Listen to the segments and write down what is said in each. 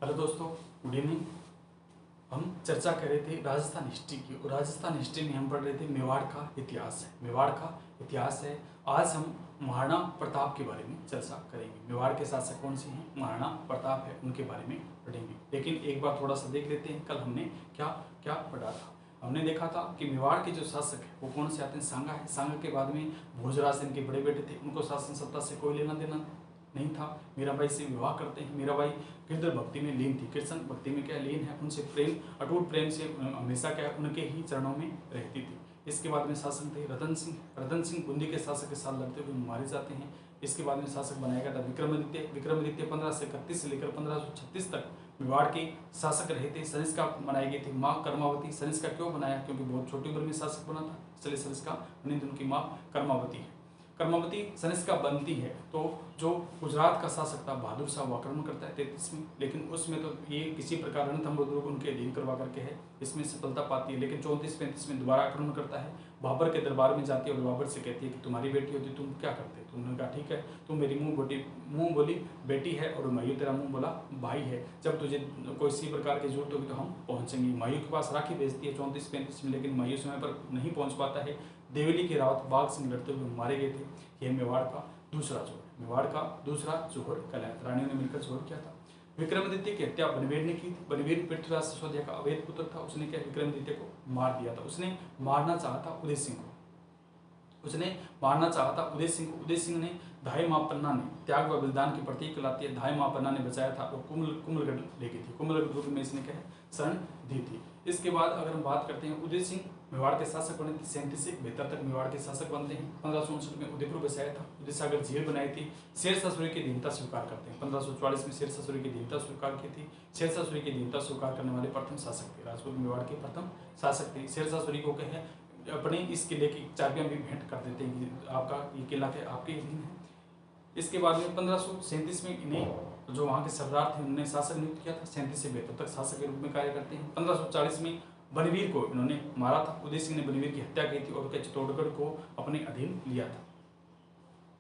Hello दोस्तों, good evening. हम चर्चा कर रहे थे राजस्थान हिस्ट्री की, और राजस्थान हिस्ट्री में हम पढ़ रहे थे मेवाड़ का इतिहास है। मेवाड़ का इतिहास है। आज हम महाराणा प्रताप के बारे में चर्चा करेंगे। मेवाड़ के शासक कौन से हैं, महाराणा प्रताप है, उनके बारे में पढ़ेंगे। लेकिन एक बार थोड़ा सा देख लेते हैं, कल हमने क्या क्या पढ़ा था। हमने देखा था कि मेवाड़ के जो शासक है वो कौन से आते हैं, सांगा है। सांगा के बाद में भोजराज इनके बड़े बेटे थे, उनको शासन सत्ता से कोई लेना देना नहीं था। मीराबाई से विवाह करते हैं। मीराबाई गिरधर भक्ति में लीन थी, कृष्ण भक्ति में क्या लीन है, उनसे प्रेम, अटूट प्रेम से हमेशा क्या उनके ही चरणों में रहती थी। इसके बाद में शासक थे रतन सिंह। रतन सिंह बूंदी के शासक के साथ लड़ते हुए मारे जाते हैं। इसके बाद में शासक बनाया गया था विक्रमादित्य। विक्रमादित्य 1531 से लेकर 1536 तक मेवाड़ के शासक रहे थे। सनिष्का बनाई गई थी माँ कर्मावती। सनिष्का क्यों बनाया, क्योंकि बहुत छोटी उम्र में शासक बना था, इसलिए सनिष्का बनी थी। उनकी माँ कर्मावती है। कर्मावती सनिष्का बनती है तो जो गुजरात का शासक था बहादुर शाह वो आक्रमण करता है 33 में, लेकिन उसमें तो ये किसी प्रकार रणथंभौर को उनके अधीन करवा करके है, इसमें सफलता पाती है। लेकिन 34-35 में दोबारा आक्रमण करता है, बाबर के दरबार में जाती है और बाबर से कहती है कि तुम्हारी बेटी होती तुम क्या करते। तो उन्होंने कहा ठीक है, तुम मेरी मुँह बोली बेटी है और मायू तेरा मुँह बोला भाई है। जब तुझे कोई इसी प्रकार की जरूरत होगी तो हम पहुँचेंगे। मायू के पास राखी भेजती है 34-35 में, लेकिन मायू समय पर नहीं पहुँच पाता है। देवली के रावत बाघ सिंह लड़ते हुए मारे गए थे। यह मेवाड़ का दूसरा जोहर, मेवाड़ का दूसरा जोहर कहलाया। रानियों ने मिलकर जोहर किया था। विक्रमादित्य की हत्या बनवीर ने की थी। बनवीर पृथ्वीराज सिसोदिया का अवैध पुत्र था। उसने क्या विक्रमादित्य को मार दिया था। उसने मारना चाहा था उदय सिंह को। उदय सिंह ने धाई माँ पन्ना ने त्याग व बलिदान की प्रतीक कहलाती है। धाई माँ पन्ना ने बचाया था और कुमलगढ़ ले गई थी। कुमलगढ़ दुर्ग में इसने क्या है शरण दी थी। इसके बाद अगर हम बात करते हैं, उदय सिंह मेवाड़ के शासक बने थे। 37 से 72 तक मेवाड़ के शासक बनते हैं। 1559 में उदयपुर बसाया था। उदय सागर झील बनाई थी। शेरशाह सूरी की दीनता स्वीकार करते हैं। 1544 में शेरशाह सूरी की दीनता स्वीकार की थी। शेरशाह सूरी की दीनता स्वीकार करने वाले प्रथम शासक थे, राजपूत मेवाड़ के प्रथम शासक थे। शेरशाह सूरी को कहे अपने इस किले की चाबियां भी भेंट कर देते हैं कि आपका ये किला के आपके अधीन है। इसके बाद में 1537 में इन्हें जो वहाँ के सरदार थे उन्होंने शासक नियुक्त किया था। 37 से 72 तक शासक के रूप में कार्य करते हैं। 1540 में बनवीर को इन्होंने मारा था। उदय सिंह ने बनवीर की हत्या की थी और चित्तौड़गढ़ को अपने अधीन लिया था।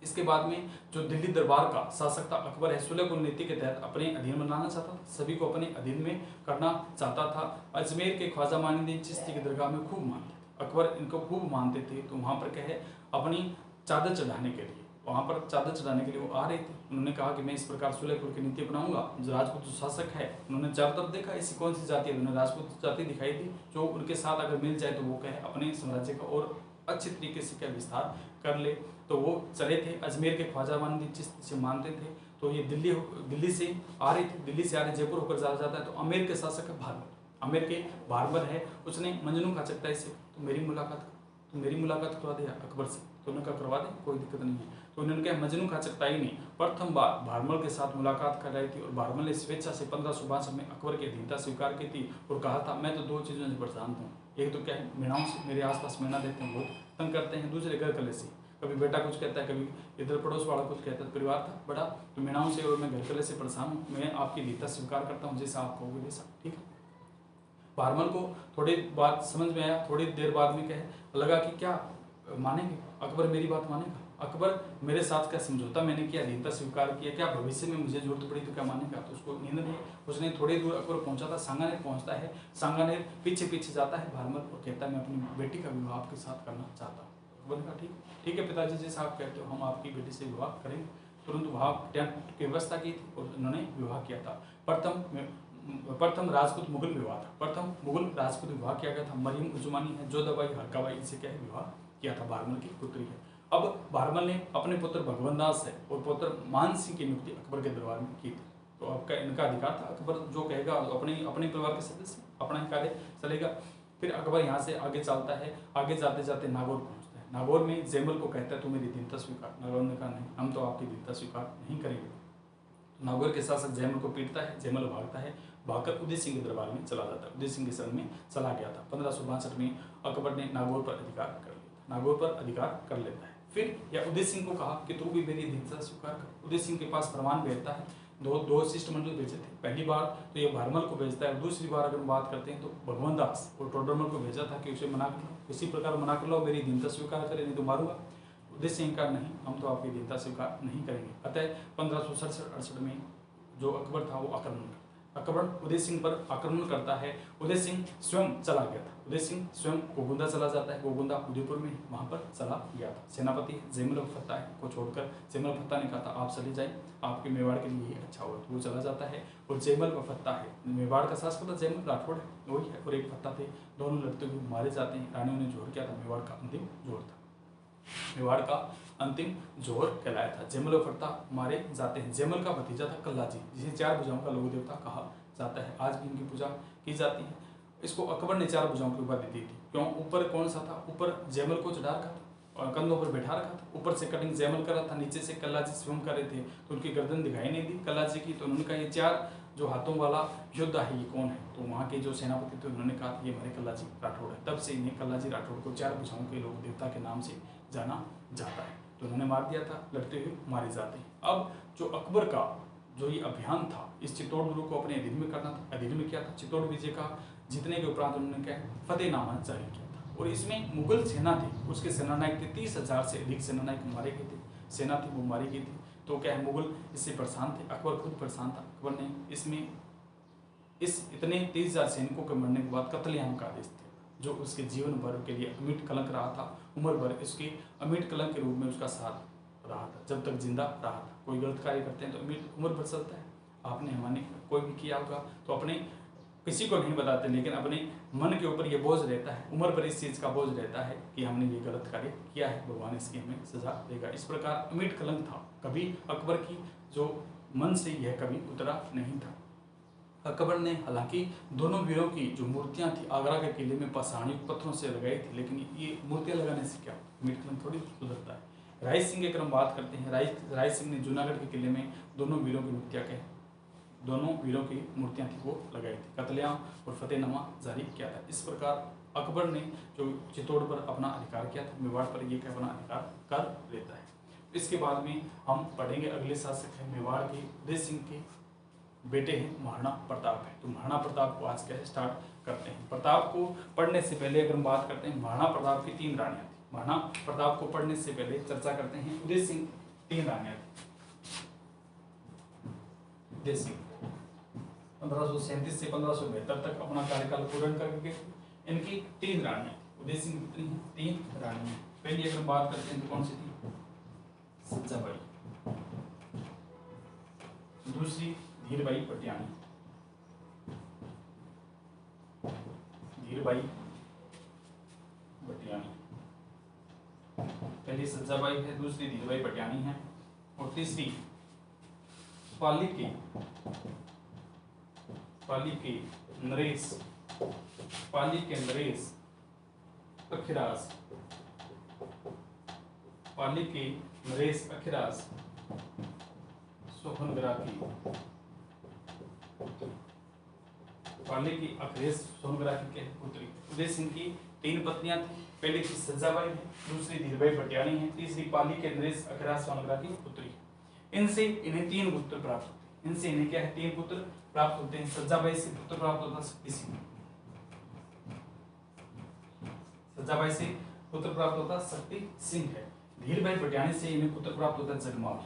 इसके बाद में जो दिल्ली दरबार का शासक था अकबर है, सुलह कुल नीति के तहत अपने अधीन बनाना चाहता था, सभी को अपने अधीन में करना चाहता था। अजमेर के ख्वाजा माइनुद्दीन चिश्ती की दरगाह में खूब मानते थे। अकबर इनको खूब मानते थे, तो वहाँ पर क्या है अपनी चादर चढ़ाने के लिए वो आ रहे थे। उन्होंने कहा कि मैं इस प्रकार सुलहपुर की नीति बनाऊंगा। जो राजपूत शासक है उन्होंने चारों तरफ देखा ऐसी कौन सी जाति है, उन्होंने राजपूत जाति दिखाई दी जो उनके साथ अगर मिल जाए तो वो कहे अपने साम्राज्य का और अच्छे तरीके से क्या विस्तार कर ले। तो वो चले थे। अजमेर के ख्वाजा माइनुद्दीन चिश्ती से मानते थे। तो ये दिल्ली से आ रहे थे। दिल्ली से आ रहे जयपुर होकर चला जाता है। तो अमेर के शासक है भारमल। अमेर के भारमल है, उसने मंजनू खा चकताई से तो मेरी मुलाकात करवा दे अकबर से। तो उन्होंने कहा करवा दें, कोई दिक्कत नहीं है। तो उन्होंने कहा मजनू खा चकताई ने प्रथम बार भारमल के साथ मुलाकात कराई थी और भारमल ने स्वेच्छा से 1562 में अकबर की अधीनता स्वीकार की थी और कहा था मैं तो दो चीज़ों से परेशान हूँ। एक तो क्या है मेणाओं से, मेरे आसपास मेणा देते हैं, बहुत तंग करते हैं। दूसरे घर कले से, कभी बेटा कुछ कहता है, कभी इधर पड़ोस वाला कुछ कहता है। परिवार था बड़ा, तो मेणाओं से और मैं घर कले से परेशान हूँ। मैं आपकी अधीनता स्वीकार करता हूँ, जैसा आप कहोगे वैसा, ठीक है। भारमल को थोड़ी बात समझ में आया। थोड़ी देर बाद में कहे लगा कि क्या मानेंगे अकबर, मेरी बात मानेगा अकबर, मेरे साथ क्या समझौता मैंने किया, अधीनता स्वीकार किया, क्या भविष्य में मुझे जरूरत पड़ी तो क्या मानेगा। तो उसको नींद नहीं। उसने थोड़ी दूर अकबर पहुंचा था, सांगानेर पहुंचता है। सांगानेर पीछे जाता है भारमल और कहता है मैं अपनी बेटी का विवाह आपके साथ करना चाहता हूँ। अकबर ने कहा ठीक है पिताजी, जैसा आप कहते हो हम आपकी बेटी से विवाह करेंगे। तुरंत वहाँ टेंट की व्यवस्था की थी और उन्होंने विवाह किया था। प्रथम राजपूत मुगल विवाह था। प्रथम मुगल राजपूत विवाह किया गया था। मरियम उजमानी है, जोधाबाई हरकाबाई से क्या है विवाह किया था, भारमल की पुत्री है। अब भारमल ने अपने पुत्र भगवंत दास है और पुत्र मान सिंह की नियुक्ति अकबर के दरबार में की थी। तो आपका इनका अधिकार था, अकबर जो कहेगा अपने परिवार के सदस्य अपना ही कार्य चलेगा। फिर अकबर यहाँ से आगे चलता है। आगे जाते जाते नागौर पहुँचता है। नागौर में जैमल को कहता है तू मेरी दीनता स्वीकार। नागौर ने कहा नहीं, हम तो आपकी दीनता स्वीकार नहीं करेंगे। नागौर के शासक जैमल को पीटता है। जैमल भागता है, भागकर उदय सिंह के दरबार में चला जाता है। उदय सिंह के शरण में चला गया था। 1562 में अकबर ने नागौर पर अधिकार कर लेता है। फिर या उदय सिंह को कहा कि तू भी मेरी दीनता स्वीकार कर। उदय सिंह के पास फरमान भेजता है। दो शिष्टमंडल भेजे थे। पहली बार तो ये भारमल को भेजता है। दूसरी बार अगर हम बात करते हैं तो भगवंत दास और टोडरमल को भेजा था कि उसे मना कर लो, इसी प्रकार मना कर लो, मेरी दीनता स्वीकार करे नहीं तो मारूंगा। उदय सिंह का नहीं, हम तो आपकी दीनता स्वीकार नहीं करेंगे। अतः 1567-68 में जो अकबर था वो आक्रमण करता है। अकबर उदय सिंह पर आक्रमण करता है। उदय सिंह स्वयं चला गया था, उदय सिंह स्वयं गोगुंदा चला जाता है, गोगुंदा उदयपुर में वहां पर चला गया था। सेनापति जैमल फत्ता को छोड़कर जैमल फत्ता ने कहा था आप चले जाए, आपके मेवाड़ के लिए यही अच्छा होगा, तो वो चला जाता है। और जैमल फत्ता है मेवाड़ का शासक था, जैमल राठौड़ है वही है, और एक फत्ता थे, दोनों लड़ते हुए मारे जाते हैं। रानियों ने जोर किया था, मेवाड़ का अंतिम जोर था, मेवाड़ का अंतिम जोहर कहलाया था। जैमल और फत्ता मारे जाते हैं। जैमल का भतीजा था कल्लाजी, जिसे 4 भुजाओं का लघु देवता कहा जाता है, आज भी इनकी पूजा की जाती है। इसको अकबर ने 4 भुजाओं की उपाधि दी थी, क्यों? ऊपर कौन सा था? ऊपर जैमल को चढ़ा रखा था और कंधों पर बैठा रखा था, ऊपर से कटिंग जैमल कर रहा था, नीचे से कल्लाजी स्वयं कर रहे थे, तो उनकी गर्दन दिखाई नहीं दी कल्लाजी की। तो उन्होंने कहा ये 4 जो हाथों वाला योद्धा है ये कौन है? तो वहाँ के जो सेनापति थे उन्होंने कहा ये हमारे कल्लाजी राठौड़ है। तब से इन्हें कल्लाजी राठौड़ को 4 भुजाओं के लोक देवता के नाम से जाना जाता है। तो उन्होंने मार दिया था, लड़ते हुए मारे जाते हैं। अब जो अकबर का जो ये अभियान था इस चित्तौड़ दुर्ग को अपने अधीन में करना था, अधीन में किया था। चित्तौड़ विजय का जीतने के उपरांत उन्होंने क्या फतेहनामा जारी किया था, और इसमें मुगल सेना थी, उसके सेनानायक थे, 30,000 से अधिक सेनानायक मारे गए थे, सेना थी वो मारी गई थी। तो क्या है, मुगल इससे परेशान थे, अकबर खुद परेशान था। अकबर ने इसमें इस इतने 30,000 सैनिकों के मरने के बाद कत्लेआम का आदेश थे, जो उसके जीवन भर के लिए अमिट कलंक रहा था, उम्र भर इसके अमिट कलंक के रूप में उसका साथ रहा था, जब तक जिंदा रहा था। कोई गलत कार्य करते हैं तो अमिट उम्र भर चलता है। आपने हमने कोई भी किया होगा तो अपने किसी को नहीं बताते, लेकिन अपने मन के ऊपर ये बोझ रहता है, उम्र पर इस चीज़ का बोझ रहता है कि हमने ये गलत कार्य किया है, भगवान इसकी हमें सजा देगा। इस प्रकार अमिट कलंक था, कभी अकबर की जो मन से यह कभी उतरा नहीं था। अकबर ने हालांकि दोनों वीरों की जो मूर्तियां थी आगरा के किले में पाषाणयुक्त पत्थरों से लगाई थी, लेकिन ये मूर्तियां लगाने से क्या अमिट कलंक थोड़ी सुधरता है। राय सिंह की अगर हम बात करते हैं, राय सिंह ने जूनागढ़ के किले में दोनों वीरों की मूर्तियां थी वो लगाई थी, कत्लेआम और फतेहनामा जारी किया था। इस प्रकार अकबर ने जो चित्तौड़ पर अपना अधिकार किया था, मेवाड़ पर ये अपना अधिकार कर लेता है। इसके बाद में हम पढ़ेंगे अगले शासक है मेवाड़ के उदय सिंह के बेटे हैं महाराणा प्रताप है। तो महाराणा प्रताप को आज क्या स्टार्ट करते हैं। प्रताप को पढ़ने से पहले अगर हम बात करते हैं, महाराणा प्रताप की 3 रानियां थी। महाराणा प्रताप को पढ़ने से पहले चर्चा करते हैं उदय सिंह 3 रानियां थी। उदय सिंह 1537 से 1572 तक अपना कार्यकाल पूर्ण करके इनकी 3 रानियां थी। उदय सिंह कितनी हैं? 3 रानियां। पहली अगर बात करते हैं तो कौन सी थी? सज्जाबाई, दूसरी धीरबाई पटियानी, धीरबाई पटियानी, पहली सज्जाबाई है, दूसरी धीरबाई पटियानी है, और तीसरी पाली के नरेश अखिराज, पाली के नरेश अखिराज सोहनग्राही, पाली की अखिलेश सोहनग्राही के पुत्री। उदय सिंह की 3 पत्नियां थी, पहली थी सज्जाबाई है, दूसरी धीरबाई पटियानी है, तीसरी पाली के नरेश अखिराज सोहनग्राही की पुत्री। इनसे इन्हें 3 पुत्र प्राप्त होते हैं। इनसे इन्हें क्या है? 3 पुत्र प्राप्त होते हैं। सज्जाबाई से पुत्र प्राप्त होता शक्ति सिंह, सज्जाबाई से पुत्र प्राप्त होता शक्ति सिंह है। धीरबाई पटियानी से इन्हें पुत्र प्राप्त होता है जगमाल,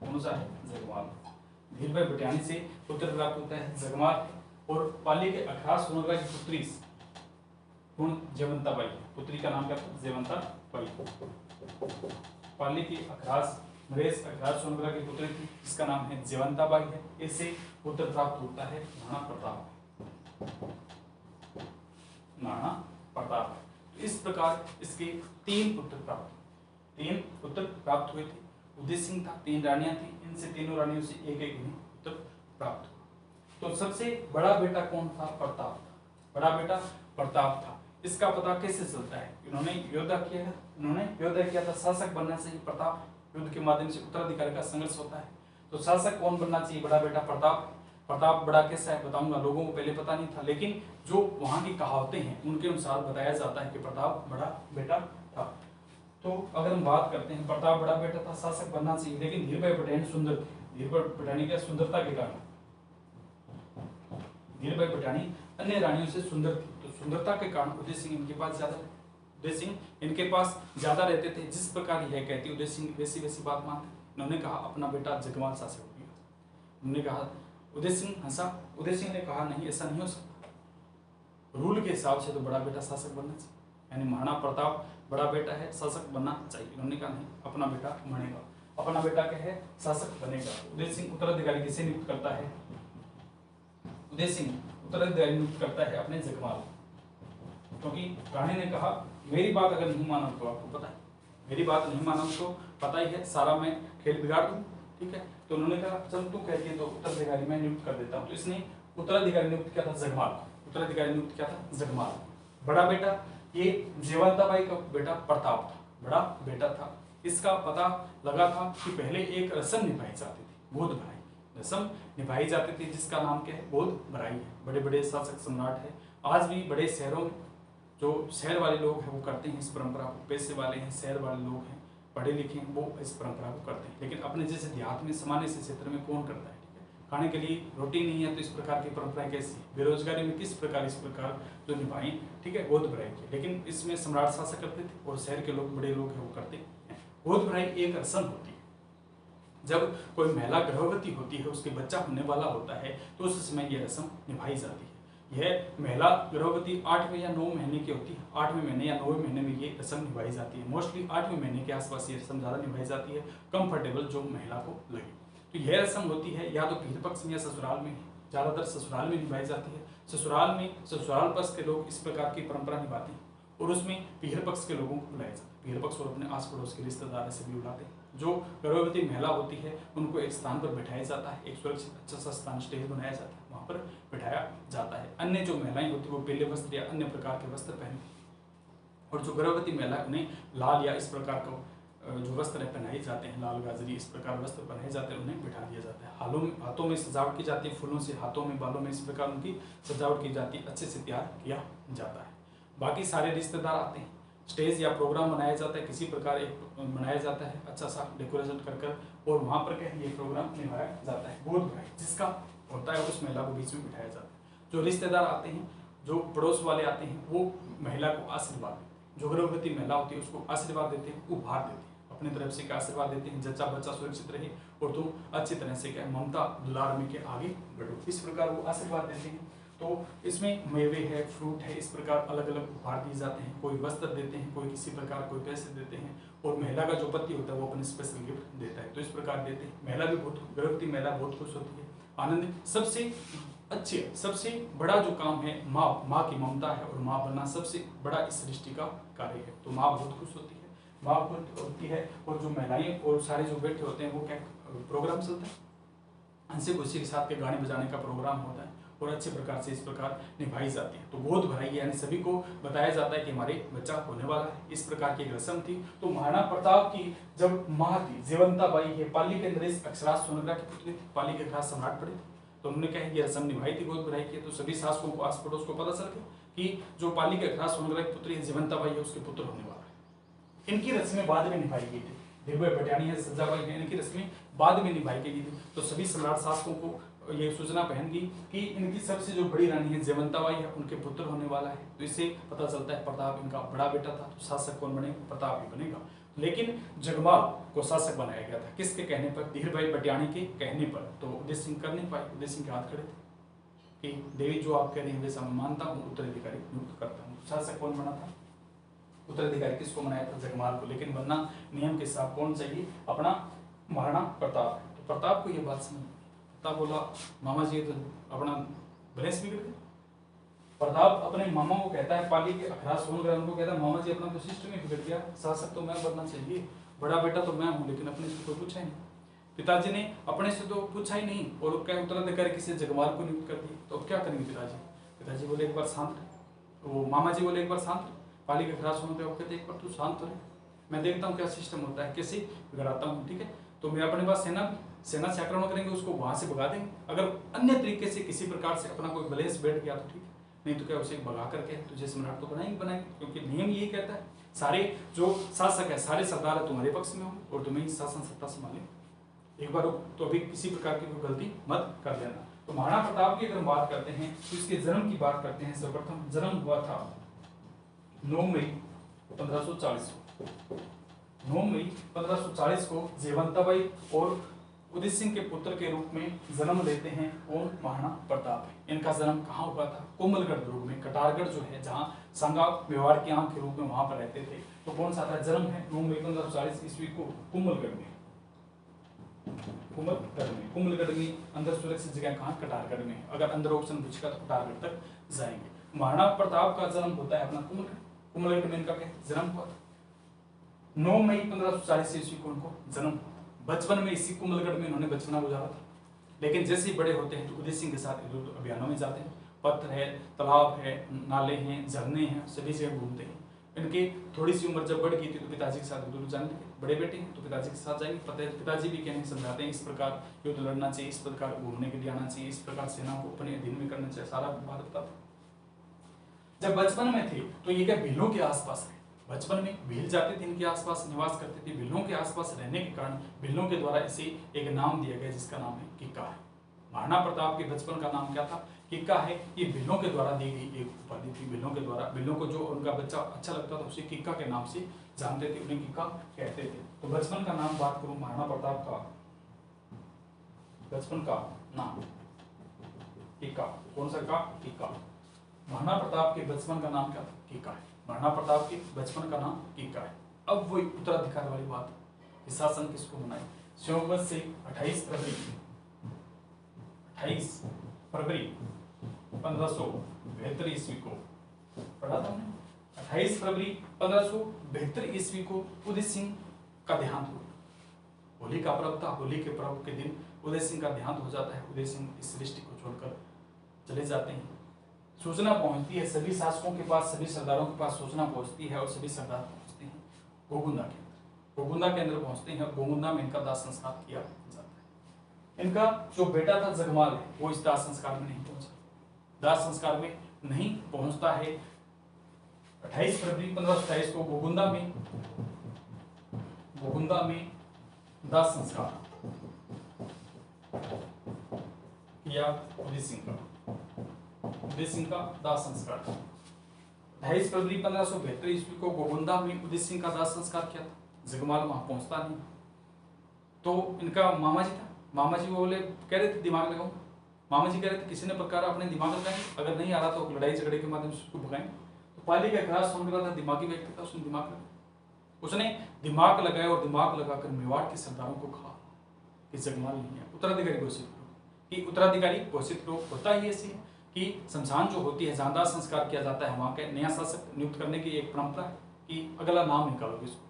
कौन सा है? जगमाल। धीरबाई पटियानी से पुत्र प्राप्त होता है जगमाल, और पाली के अखिराज सोहनग्राही की पुत्री कौन? जयवंताबाई। पुत्री का नाम क्या था? जयवंताबाई। पाली की अखिराज नरेश अखिराज सोहनग्राही की पुत्री थी, जिसका नाम है जयवंताबाई है। इससे पुत्र प्राप्त होता है महाराणा प्रताप। इस प्रकार इसके 3 पुत्र प्राप्त हुए थे। उदय सिंह था, 3 रानियां थी, इनसे तीनों रानियों से एक इन्हें पुत्र प्राप्त हुआ। तो सबसे बड़ा बेटा कौन था? प्रताप था। बड़ा बेटा प्रताप था। इसका पता कैसे चलता है? इन्होंने योद्धा किया था। शासक बनने से ही प्रताप, युद्ध के माध्यम से उत्तराधिकारी का संघर्ष होता है। तो शासक कौन बनना चाहिए? बड़ा बेटा प्रताप। प्रताप बड़ा कैसा है बताऊंगा, लोगों को पहले पता नहीं था, लेकिन जो वहां की कहावतें हैं उनके अनुसार बताया जाता है कि प्रताप बड़ा बेटा था। तो अगर हम बात करते हैं, प्रताप बड़ा बेटा था, शासक बनना चाहिए, लेकिन धीरबाई पटियानी सुंदर थी। धीरबाई पटियानी की सुंदरता के कारण, धीरबाई पटियानी अन्य रानियों से सुंदर थी, तो सुंदरता के कारण उदय सिंह इनके पास ज्यादा रहते थे। जिस प्रकार यह कहती उदय सिंह वैसी बात मानते। उन्होंने कहा अपना बेटा जगमाल शासक होगा। उन्होंने कहा उदय सिंह हंसा। उदय सिंह ने कहा नहीं, ऐसा नहीं हो सकता, रूल के हिसाब से तो बड़ा बेटा शासक बनना चाहिए, यानी महाराणा प्रताप बड़ा बेटा है, शासक बनना चाहिए। उन्होंने कहा नहीं, अपना बेटा बनेगा, अपना बेटा क्या है, शासक बनेगा। उदय सिंह उत्तराधिकारी किसे नियुक्त करता है, उदय सिंह उत्तराधिकारी नियुक्त करता है अपने जगमाल, क्योंकि रानी ने कहा मेरी बात अगर नहीं माना तो आपको पता है, मेरी बात नहीं माना तो पता ही है, सारा मैं खेल बिगाड़ दूं, ठीक है। तो उन्होंने कहा चल तू कहती है तो उत्तराधिकारी मैं नियुक्त कर देता हूँ। तो इसने उत्तराधिकारी नियुक्त किया था जगमाल, उत्तराधिकारी नियुक्त किया था जगमाल। बड़ा बेटा ये जयवंताबाई का बेटा प्रताप था, बड़ा बेटा था। इसका पता लगा था कि पहले एक रस्म निभाई जाती थी, गोद भराई रस्म निभाई जाती थी, जिसका नाम क्या है, गोद भराई है। बड़े बड़े शासक सम्राट है, आज भी बड़े शहरों में जो शहर वाले लोग हैं वो करते हैं इस परंपरा को, पैसे वाले हैं, शहर वाले लोग हैं, पढ़े लिखे हैं, वो इस परंपरा को करते हैं। लेकिन अपने जैसे देहात में सामान्य से क्षेत्र में कौन करता है, ठीक है। खाने के लिए रोटी नहीं है तो इस प्रकार की परंपराएं कैसी, बेरोजगारी में किस प्रकार इस प्रकार जो निभाई, ठीक है, गोद भराई की। लेकिन इसमें सम्राट शासक करते थे और शहर के लोग, बड़े लोग हैं वो करते हैं। गोद भराई एक रस्म होती है, जब कोई महिला गर्भवती होती है, उसके बच्चा होने वाला होता है, तो उस समय यह रस्म निभाई जाती है। यह महिला गर्भवती 8वें या 9 महीने की होती है, 8वें महीने या 9वें महीने में ये रस्म निभाई जाती है। मोस्टली 8वें महीने के आसपास ये रस्म ज़्यादा निभाई जाती है, कंफर्टेबल जो महिला को लगे। तो यह रस्म होती है या तो पीर पक्ष में या ससुराल में, ज़्यादातर ससुराल में निभाई जाती है। ससुराल में ससुराल पक्ष के लोग इस प्रकार की परंपरा निभाते हैं और उसमें पीर पक्ष के लोगों को बुलाया जाता है। पीर पक्ष और अपने आस पड़ोस के रिश्तेदार से भी बुलाते हैं। जो गर्भवती महिला होती है उनको एक स्थान पर बैठाया जाता है, एक सुरक्षित अच्छा सा स्थान स्टेज बनाया जाता है, वहाँ पर बैठाया जाता है। अन्य जो महिलाएं होती है वो पीले वस्त्र या अन्य प्रकार के वस्त्र पहनती है और जो गर्भवती महिला उन्हें लाल या इस प्रकार का जो वस्त्र पहनाए जाते हैं, लाल गाजरी इस प्रकार वस्त्र पहनाए जाते हैं, उन्हें बैठा दिया जाता है। हाथों में सजावट की जाती है, फूलों से, हाथों में, बालों में, इस प्रकार उनकी सजावट की जाती है, अच्छे से तैयार किया जाता है। बाकी सारे रिश्तेदार आते हैं, स्टेज या प्रोग्राम बनाया जाता है, किसी प्रकार एक बनाया जाता है अच्छा सा डेकोरेशन कर और वहाँ पर क्या है ये प्रोग्राम निभाया जाता है। गोद भराई जिसका होता है उस महिला को बीच में बिठाया जाता है। जो रिश्तेदार आते हैं, जो पड़ोस वाले आते हैं, वो महिला को आशीर्वाद देते हैं। जो गर्भवती महिला होती है उसको आशीर्वाद देते हैं, उपहार देते हैं, अपनी तरफ से क्या आशीर्वाद देते हैं, जच्चा बच्चा सुरक्षित रहे और तुम अच्छी तरह से क्या ममता दुलार में के आगे बढ़ो, इस प्रकार वो आशीर्वाद देते हैं। तो इसमें मेवे है, फ्रूट है, इस प्रकार अलग अलग उपहार दिए जाते हैं। कोई वस्त्र देते हैं, कोई किसी प्रकार, कोई पैसे देते हैं और महिला का जो पति होता है वो अपने स्पेशल गिफ्ट देता है। तो इस प्रकार देते हैं। महिला भी बहुत, गर्भवती महिला बहुत खुश होती है, आनंदित। सबसे अच्छे, सबसे बड़ा जो काम है माँ की ममता है और माँ बनना सबसे बड़ा इस सृष्टि का कार्य है। तो माँ बहुत खुश होती है, माँ बहुत होती है और जो महिलाएं और सारे जो बैठे होते हैं वो क्या प्रोग्राम चलता है, हंसी खुशी के साथ के गाने बजाने का प्रोग्राम होता है और अच्छे प्रकार से इस प्रकार निभाई जाती है। तो गोद भराई यानी सभी को बताया जाता है कि हमारे बच्चा होने वाला है, इस प्रकार की एक रस्म थी। तो महाराणा प्रताप की जब माँ थी जयवंताबाई है, पाली के नरेश अक्षराज सोनग्रा की पुत्री, पाली के खास सम्राट पड़े थे, तो उन्होंने क्या है ये रस्म निभाई थी, गोद भराई की। तो सभी शासकों को, आस पड़ोस को पता चल गया कि जो पाली के अक्षराज सोनग्रा की पुत्री जयवंताबाई है उसके पुत्र होने वाला है। इनकी रस्में बाद में निभाई गई थी, दिग्विजय पटियानी है, सज्जाबाई है, इनकी रस्में बाद में निभाई गई थी। तो सभी सम्राट शासकों को ये सूचना पहन गई कि इनकी सबसे जो बड़ी रानी है जयवंताबाई है, उनके पुत्र होने वाला है। तो इससे पता चलता है प्रताप इनका बड़ा बेटा था, तो शासक कौन बनेगा, प्रताप ही बनेगा। लेकिन जगमाल को शासक बनाया गया था, किसके कहने पर, धीरभाई पटियानी के कहने पर। तो उदय सिंह कर नहीं पाए, उदय सिंह के हाथ खड़े थे कि देवी जो आप कह रही है वैसा मैं मानता हूँ, उत्तराधिकारी नियुक्त करता हूँ। शासक कौन बना था, उत्तराधिकारी किसको बनाया था, जगमाल को। लेकिन बनना नियम के हिसाब कौन चाहिए, अपना महाराणा प्रताप। तो प्रताप को ये बात समझ, प्रताप बोला मामा जी तो अपना बैलेंस बिगड़ गया। प्रताप अपने मामा को कहता है, पाली के अखराज सोनग्रा उनको कहता है मामा जी अपना तो सिस्टम ही बिगड़ गया, शासक तो मैं बनना चाहिए, बड़ा बेटा तो मैं हूँ, लेकिन अपने से कोई पूछा ही नहीं। पिताजी ने अपने से तो पूछा ही नहीं और क्या उत्तराधिकारी किसी जगमाल को नियुक्त कर दी। तो अब क्या करेंगे पिताजी, पिताजी बोले एक बार शांत रहे, वो मामा जी बोले एक बार शांत रहे। पाली के अखराज सोनग्रा वो कहते एक बार तू शांत रहे, मैं देखता हूँ क्या सिस्टम होता है, कैसे बिगड़ाता हूँ, ठीक है। तो मेरे अपने पास सेना से आक्रमण करेंगे, उसको वहां से भगा देंगे। अगर अन्य तरीके से किसी प्रकार से अपना कोई बैलेंस बैठ गया तो ठीक है, नहीं तो क्या उसे भगा करके तुझे सम्राट तो बनाएंगे, क्योंकि नियम यही कहता है सारे जो शासक है, सारे सरदार है तुम्हारे पक्ष में हो और तुम्हें ही शासन सत्ता संभाले। एक बार तो अभी किसी प्रकार की कोई गलती मत कर लेना। तो महाराणा प्रताप की अगर हम बात करते हैं तो इसके जन्म की बात करते हैं। सर्वप्रथम जन्म हुआ था 9 मई 1540 को। 9 मई 1540 को जयवंताबाई और उदित सिंह के पुत्र के रूप में जन्म लेते हैं कौन? महाराणा प्रताप। इनका जन्म कहाँ हुआ था? कोमलगढ़ दुर्ग में। कटारगढ़ जो है जहाँ संगा मेवाड़ की आंख के रूप में वहां पर रहते थे। तो कौन सा था? जन्म है 9 मई 1540 ईस्वी को कुंभलगढ़ में। कुंभलगढ़ में अंदर सुरक्षित जगह कहाँ? कटारगढ़ में। अगर अंदर ऑप्शन पूछेगा तो कटारगढ़ तक जाएंगे। महाराणा प्रताप का जन्म होता है अपना कुंभलगढ़ में इनका क्या जन्म हुआ था। 9 मई 1540 ईस्वी को उनको जन्म। बचपन में इसी कुंभलगढ़ में इन्होंने बचपना गुजारा था। लेकिन जैसे ही बड़े होते हैं तो उदय सिंह के साथ इधर अभियानों में जाते हैं। पत्थर है, तालाब है, नाले हैं, झरने हैं, सभी जगह घूमते हैं। इनकी थोड़ी सी उम्र जब बढ़ गई थी तो पिताजी के साथ उधर जाने लगे। बड़े बेटे हैं तो पिताजी के साथ जाएंगे। पिताजी भी कहने समझाते हैं इस प्रकार युद्ध लड़ना चाहिए, इस प्रकार घूमने के लिए आना चाहिए, इस प्रकार सेना को अपने अधीन में करना चाहिए, सारा बात बताते। जब बचपन में थे तो ये क्या भीलों के आसपास है। बचपन में भील जाते थे, इनके आसपास निवास करते थे। भीलों के आसपास रहने के कारण भीलों के द्वारा इसे एक नाम दिया गया जिसका नाम है किक्का है। महाराणा प्रताप के बचपन का नाम क्या था? किक्का है। ये भीलों के द्वारा दी गई एक उपाधि थी। भीलों के द्वारा, भीलों को जो उनका बच्चा अच्छा लगता था उसे किक्का के नाम से जानते थे, उन्हें किक्का कहते थे। तो बचपन का नाम बात करूं महाराणा प्रताप का, बचपन का नाम किक्का। कौन सा का? किक्का। महाराणा प्रताप के बचपन का नाम क्या था? किक्का है। महाराणा प्रताप के बचपन का नाम किक्का है। अब वो उत्तराधिकार वाली बात कि शासन किसको बनाए। शिववंश से 28 फरवरी 1572 ईस्वी को पढ़ा था हमने। 28 फरवरी 1572 ईस्वी को उदय सिंह का देहांत हुआ। होली का पर्व था। होली के पर्व के दिन उदय सिंह का देहांत हो जाता है। उदय सिंह इस सृष्टि को छोड़कर चले जाते हैं। सूचना पहुंचती है सभी शासकों के पास, सभी सरदारों के पास सूचना पहुंचती है और सभी सरदार पहुंचते हैं गोगुंदा के अंदर। गोगुंदा के अंदर पहुंचते हैं। गोगुंदा में इनका दाह संस्कार किया जाता है। इनका जो बेटा था जगमाल है वो इस दाह संस्कार में नहीं पहुंचा। दाह संस्कार में नहीं पहुंचता है। 28 फरवरी 1527 को गोगुंदा में दाह संस्कार किया उदय सिंह का दाह संस्कार। 28 फरवरी 1572 ईस्वी को गोगुंदा में उदय सिंह का दाह संस्कार किया था। जगमाल वहां पहुंचता नहीं। तो इनका मामा जी था। मामा जी वो बोले, कह रहे थे दिमाग लगाओ। मामा जी कह रहे थे किसी ने प्रकार अपने दिमाग लगाए, अगर नहीं आ रहा तो लड़ाई झगड़े के माध्यम से उसको भगाएं। तो पाली का खराज सुन रहा था, दिमागी व्यक्ति था, उसने दिमाग लगाया। उसने दिमाग लगाया और दिमाग लगाकर मेवाड़ के सरदारों को कहा कि जगमाल नहीं है, उत्तराधिकारी घोषित करो। कि उत्तराधिकारी घोषित करो होता ही ऐसी है कि शमशान जो होती है, जहाँ दाह संस्कार किया जाता है, वहाँ के नया शासक नियुक्त करने की एक परंपरा है कि अगला नाम निकालोगे इसको।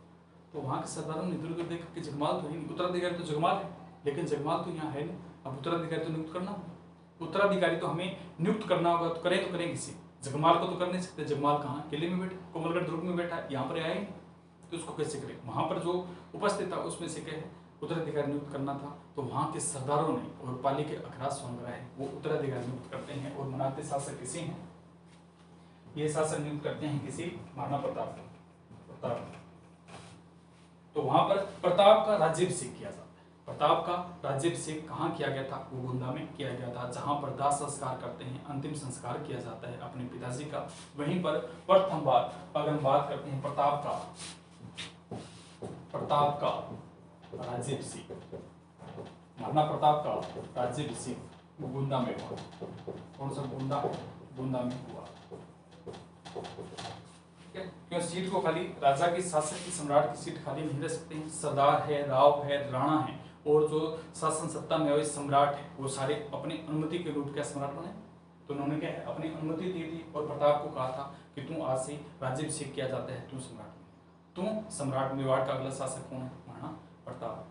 तो वहाँ के सरदारों ने इधर उधर देखा कि जगमाल तो ही नहीं, उत्तराधिकारी तो जगमाल है, लेकिन जगमाल तो यहाँ है नहीं। अब उत्तराधिकारी तो नियुक्त करना होगा। उत्तराधिकारी तो हमें नियुक्त करना होगा, तो करें किसी। जगमाल को तो कर नहीं सकते। जगमाल कहाँ? किले में बैठे, कोमलगढ़ दुर्ग में बैठा है, यहाँ पर आए तो उसको कैसे करें? वहाँ पर जो उपस्थित था उसमें से कहे उत्तराधिकारी नियुक्त करना था। तो वहाँ के सरदारों ने और पाली के अखराज सोनगरा है वो उत्तराधिकारी नियुक्त करते हैं और मनाते शासक किसी हैं, ये शासक नियुक्त करते हैं किसी महाराणा प्रताप। तो वहां पर प्रताप का राज्याभिषेक किया जाता है। प्रताप का राज्याभिषेक कहाँ किया गया था? गोगुंदा में किया गया था, जहां पर दाह संस्कार करते हैं, अंतिम संस्कार किया जाता है अपने पिताजी का। वहीं पर प्रथम बार अगर हम बात करते हैं प्रताप का राज्याभिषेक, महाराणा प्रताप का राज्याभिषेक गोगुंदा में हुआ। कौन सा गोगुंदा में हुआ? क्यों? सीट को खाली राजा की, शासक की, सम्राट की सीट खाली नहीं रह सकते हैं। सरदार है, राव है, राणा है और जो शासन सत्ता में हुए सम्राट है वो सारे अपनी अनुमति के रूप क्या सम्राट बने। तो उन्होंने क्या है अपनी अनुमति दी थी और प्रताप को कहा था कि तू आज से राज्याभिषेक किया जाता है, तू सम्राट। मेवाड़ का अगला शासक कौन है? महाराणा प्रताप।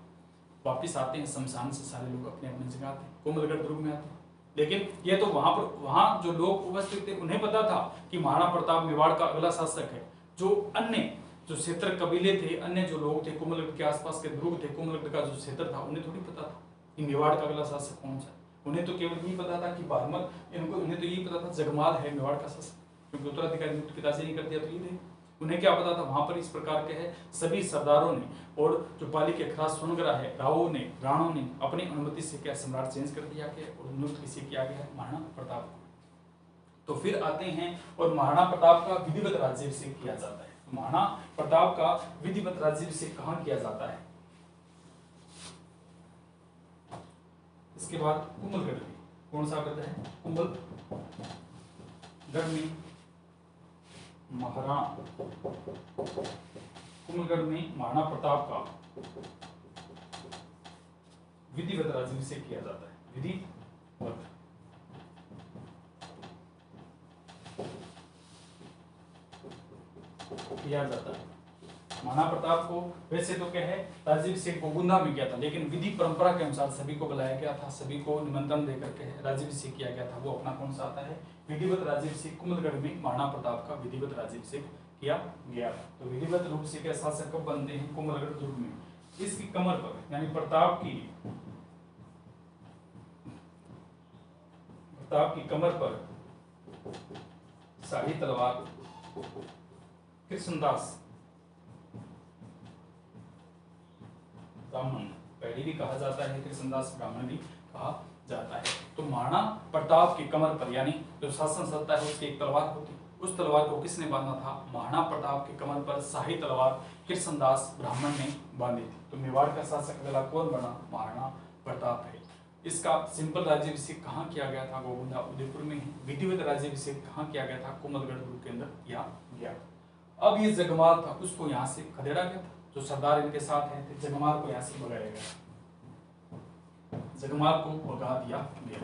वापिस आते हैं शमशान से, सारे लोग अपने अपनी जगह आते हैं, कोमलगढ़ दुर्ग में आते हैं। लेकिन ये तो वहां जो लोग उपस्थित थे उन्हें पता था कि महाराणा प्रताप मेवाड़ का अगला शासक है। जो अन्य जो क्षेत्र कबीले थे, अन्य जो लोग थे, कोमलगढ़ के आसपास के दुर्ग थे, कोमलगढ़ का जो क्षेत्र था, उन्हें थोड़ी पता था कि मेवाड़ का अगला शासक कौन सा। उन्हें तो केवल यही पता था कि बारमल, उन्हें तो यही पता था जगमाल है मेवाड़ का शासक, क्योंकि उत्तराधिकारी नियुक्त पिताजी नहीं कर दिया तो ये थे। उन्हें क्या पता था? वहां पर इस प्रकार के है सभी सरदारों ने और जो पाली के खराज सोनगरा है, रावों ने, राणों ने अपनी अनुमति से क्या सम्राट चेंज कर दिया गया और नियुक्त किसी किया गया है? महाराणा प्रताप को। तो फिर आते हैं और महाराणा प्रताप का विधिवत राज्याभिषेक किया जाता है। महाराणा प्रताप का विधिवत राज्याभिषेक कहाँ किया जाता है? इसके बाद कुंभलगढ़ में कौन सा पद है? कुंभलगढ़ में महाराणा, कुंभलगढ़ में महाराणा प्रताप का विधिवत राज्याभिषेक किया जाता है, विधिवत किया जाता है। महाराणा प्रताप को वैसे तो क्या है राज्याभिषेक गोगुंदा में किया था, लेकिन विधि परंपरा के अनुसार सभी को बुलाया गया था, सभी को निमंत्रण देकर के राज्याभिषेक किया गया था। वो अपना कौन सा आता है? विधिवत राज्याभिषेक। कुंभलगढ़ में महाराणा प्रताप का विधिवत राज्याभिषेक किया गया था। तो विधिवत रूप से क्या शासक कब बनते हैं? कुंभलगढ़ दुर्ग में। इसकी कमर पर यानी प्रताप की कमर पर शाही तलवार कृष्णदास ब्राह्मण, पहले भी कहा जाता है, कृष्णदास ब्राह्मण भी कहा जाता है। तो महाराणा प्रताप की कमर पर यानी जो शासन सत्ता है उसकी एक तलवार होती, उस तलवार को किसने बांधा था? महाराणा प्रताप की कमर पर शाही तलवार कृष्णदास ब्राह्मण ने बांधी थी। तो मेवाड़ का शासक अगला कौन बना? महाराणा प्रताप है। इसका सिंपल राज्याभिषेक कहाँ किया गया था? गोगुंदा उदयपुर में ही। विधिवत राज्याभिषेक कहाँ किया गया था? कुंभलगढ़ दुर्ग के अंदर किया गया। अब ये जगमाल था उसको यहाँ से खदेड़ा गया था, जो सरदार इनके साथ हैं थे, जगमाल को यहाँ से भगाया गया, जगमाल को भगा दिया गया,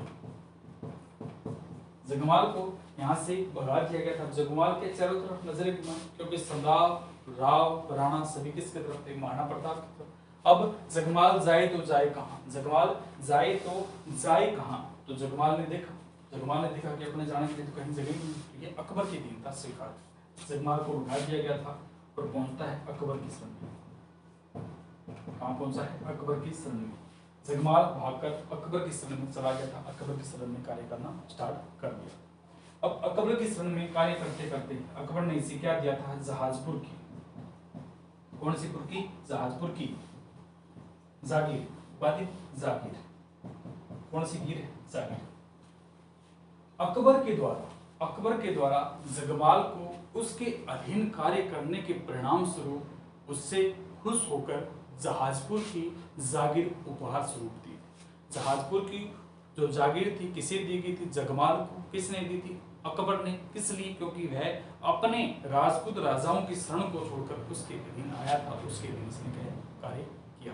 जगमाल को यहाँ से भगा दिया गया था। जगमाल के चारों तरफ नजरें घुमाई, क्योंकि सरदार राव राणा सभी किसके तरफ थे? महाराणा प्रताप की तरफ। अब जगमाल जाए तो जाए कहाँ? जगमाल जाए तो जाए कहाँ? तो जगमाल ने देखा कि अपने जाने के लिए तो कहीं जगह नहीं। ये अकबर की दीनता स्वीकार, जगमाल को उठा दिया गया था और पहुंचता है अकबर की शरण में। कहाँ पहुंचा है? अकबर की शरण में। जगमाल भागकर अकबर की शरण में चला गया था, अकबर की शरण में कार्य करना स्टार्ट कर दिया। अब अकबर की शरण में कार्य करते करते अकबर ने इसे क्या दिया था? जहाजपुर की, कौन सी पुर की? जहाजपुर की जागीर, उपाधि जागीर। कौन सी गिर है? जागीर। अकबर के द्वारा जगमाल को उसके अधीन कार्य करने के परिणाम स्वरूप उससे खुश होकर जहाजपुर की जागीर उपहार स्वरूप दी। जहाजपुर की जो जागीर थी किसे दी गई थी? जगमाल को। किसने दी थी? अकबर ने। किस लिए? क्योंकि वह अपने राजपूत राजाओं की शरण को छोड़कर उसके अधीन आया था, उसके अधीन उसने कार्य किया।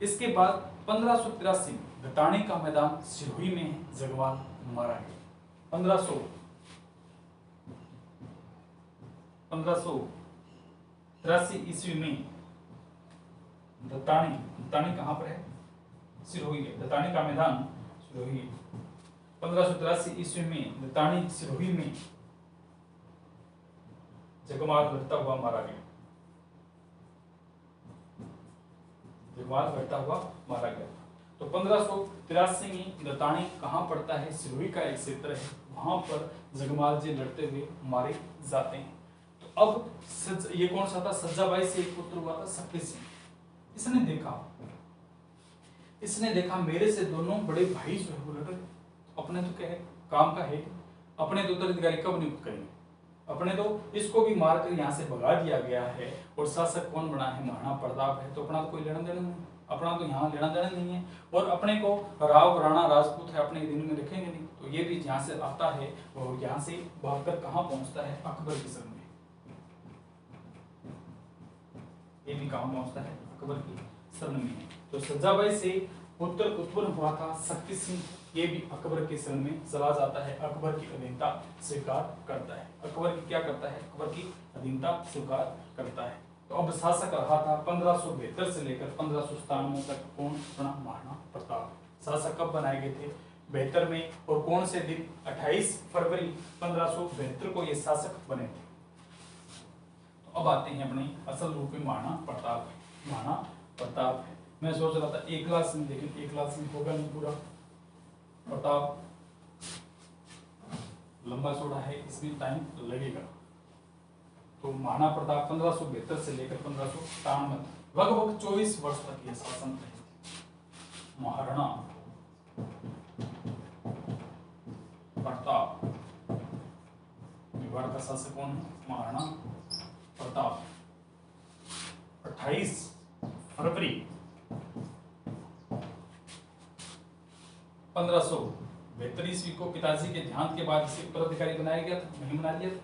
इसके बाद 1583 दताने का मैदान सिरोही में जगमाल मारा गया। 1583 ईस्वी में दताने कहां पर है? सिरोही है। दताने का मैदान सिरोही। 1583 ईस्वी में दताने सिरोही में जगमाल लड़ता हुआ मारा गया। तो 1583 में दताने कहाँ पड़ता है? सिरोही का एक क्षेत्र है, वहां पर जगमाल जी लड़ते हुए मारे जाते हैं। तो अब ये कौन सा था? सज्जाबाई से एक पुत्र हुआ था शक्ति सिंह। इसने देखा मेरे से दोनों बड़े भाई जो है वो लड़ रहे, अपने तो क्या है काम का है, अपने तो उत्तराधिकारी कब नियुक्त करेंगे, अपने तो इसको भी मारकर यहाँ से भगा दिया गया है और शासक कौन बना है? महाराणा प्रताप है। तो अपना तो कोई लेना देना नहीं, अपना तो यहाँ लेना देना नहीं है, और अपने को राव राणा राजपूत है अपने दिन में रखेंगे नहीं। तो ये भी यहाँ से आता है और यहाँ से भागकर कहाँ पहुँचता है? अकबर की शरण में। ये भी कहाँ पहुँचता है? अकबर की शरण में। तो सज्जाबाई से पुत्र उत्पन्न हुआ था शक्ति सिंह, ये भी अकबर के शरण में चला जाता है, अकबर की अधीनता स्वीकार करता है। अकबर की क्या करता है? अकबर की अधीनता स्वीकार करता है। तो अब शासक रहा था 1572 से लेकर 1597 तक कौन बना? महाराणा प्रताप। शासक कब बनाए गए थे? 72 में। और कौन से दिन? 28 फरवरी 1572 को ये शासक बने थे। तो अब आते हैं अपने असल रूप में महाराणा प्रताप है। मैं सोच रहा था एक क्लास में, लेकिन एक क्लास में होगा नहीं पूरा। प्रताप लंबा चौड़ा है, इसमें टाइम लगेगा। तो महाराणा प्रताप 1572 से लेकर 1597 लगभग 24 वर्ष तक यह शासन रहे। महाराणा प्रताप, मेवाड़ का शासक कौन है? महाराणा प्रताप। 28 फरवरी 1572 ईस्वी को पिताजी के देहांत के बाद इसे उत्तराधिकारी बनाया गया था, नहीं बना दिया था,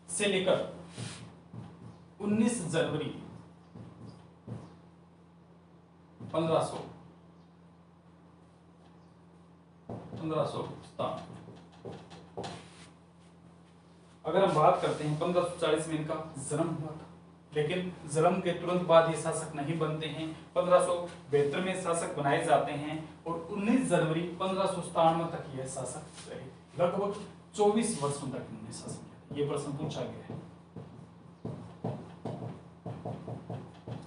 से लेकर 19 जनवरी 1557। अगर हम बात करते हैं 1540 में इनका जन्म हुआ था, लेकिन जन्म के तुरंत बाद ये शासक नहीं बनते हैं। 1572 में शासक बनाए जाते हैं और 19 जनवरी 1597 तक यह शासक रहे। लगभग 24 वर्षों तक इन्होंने शासन किया। ये प्रश्न पूछा गया है।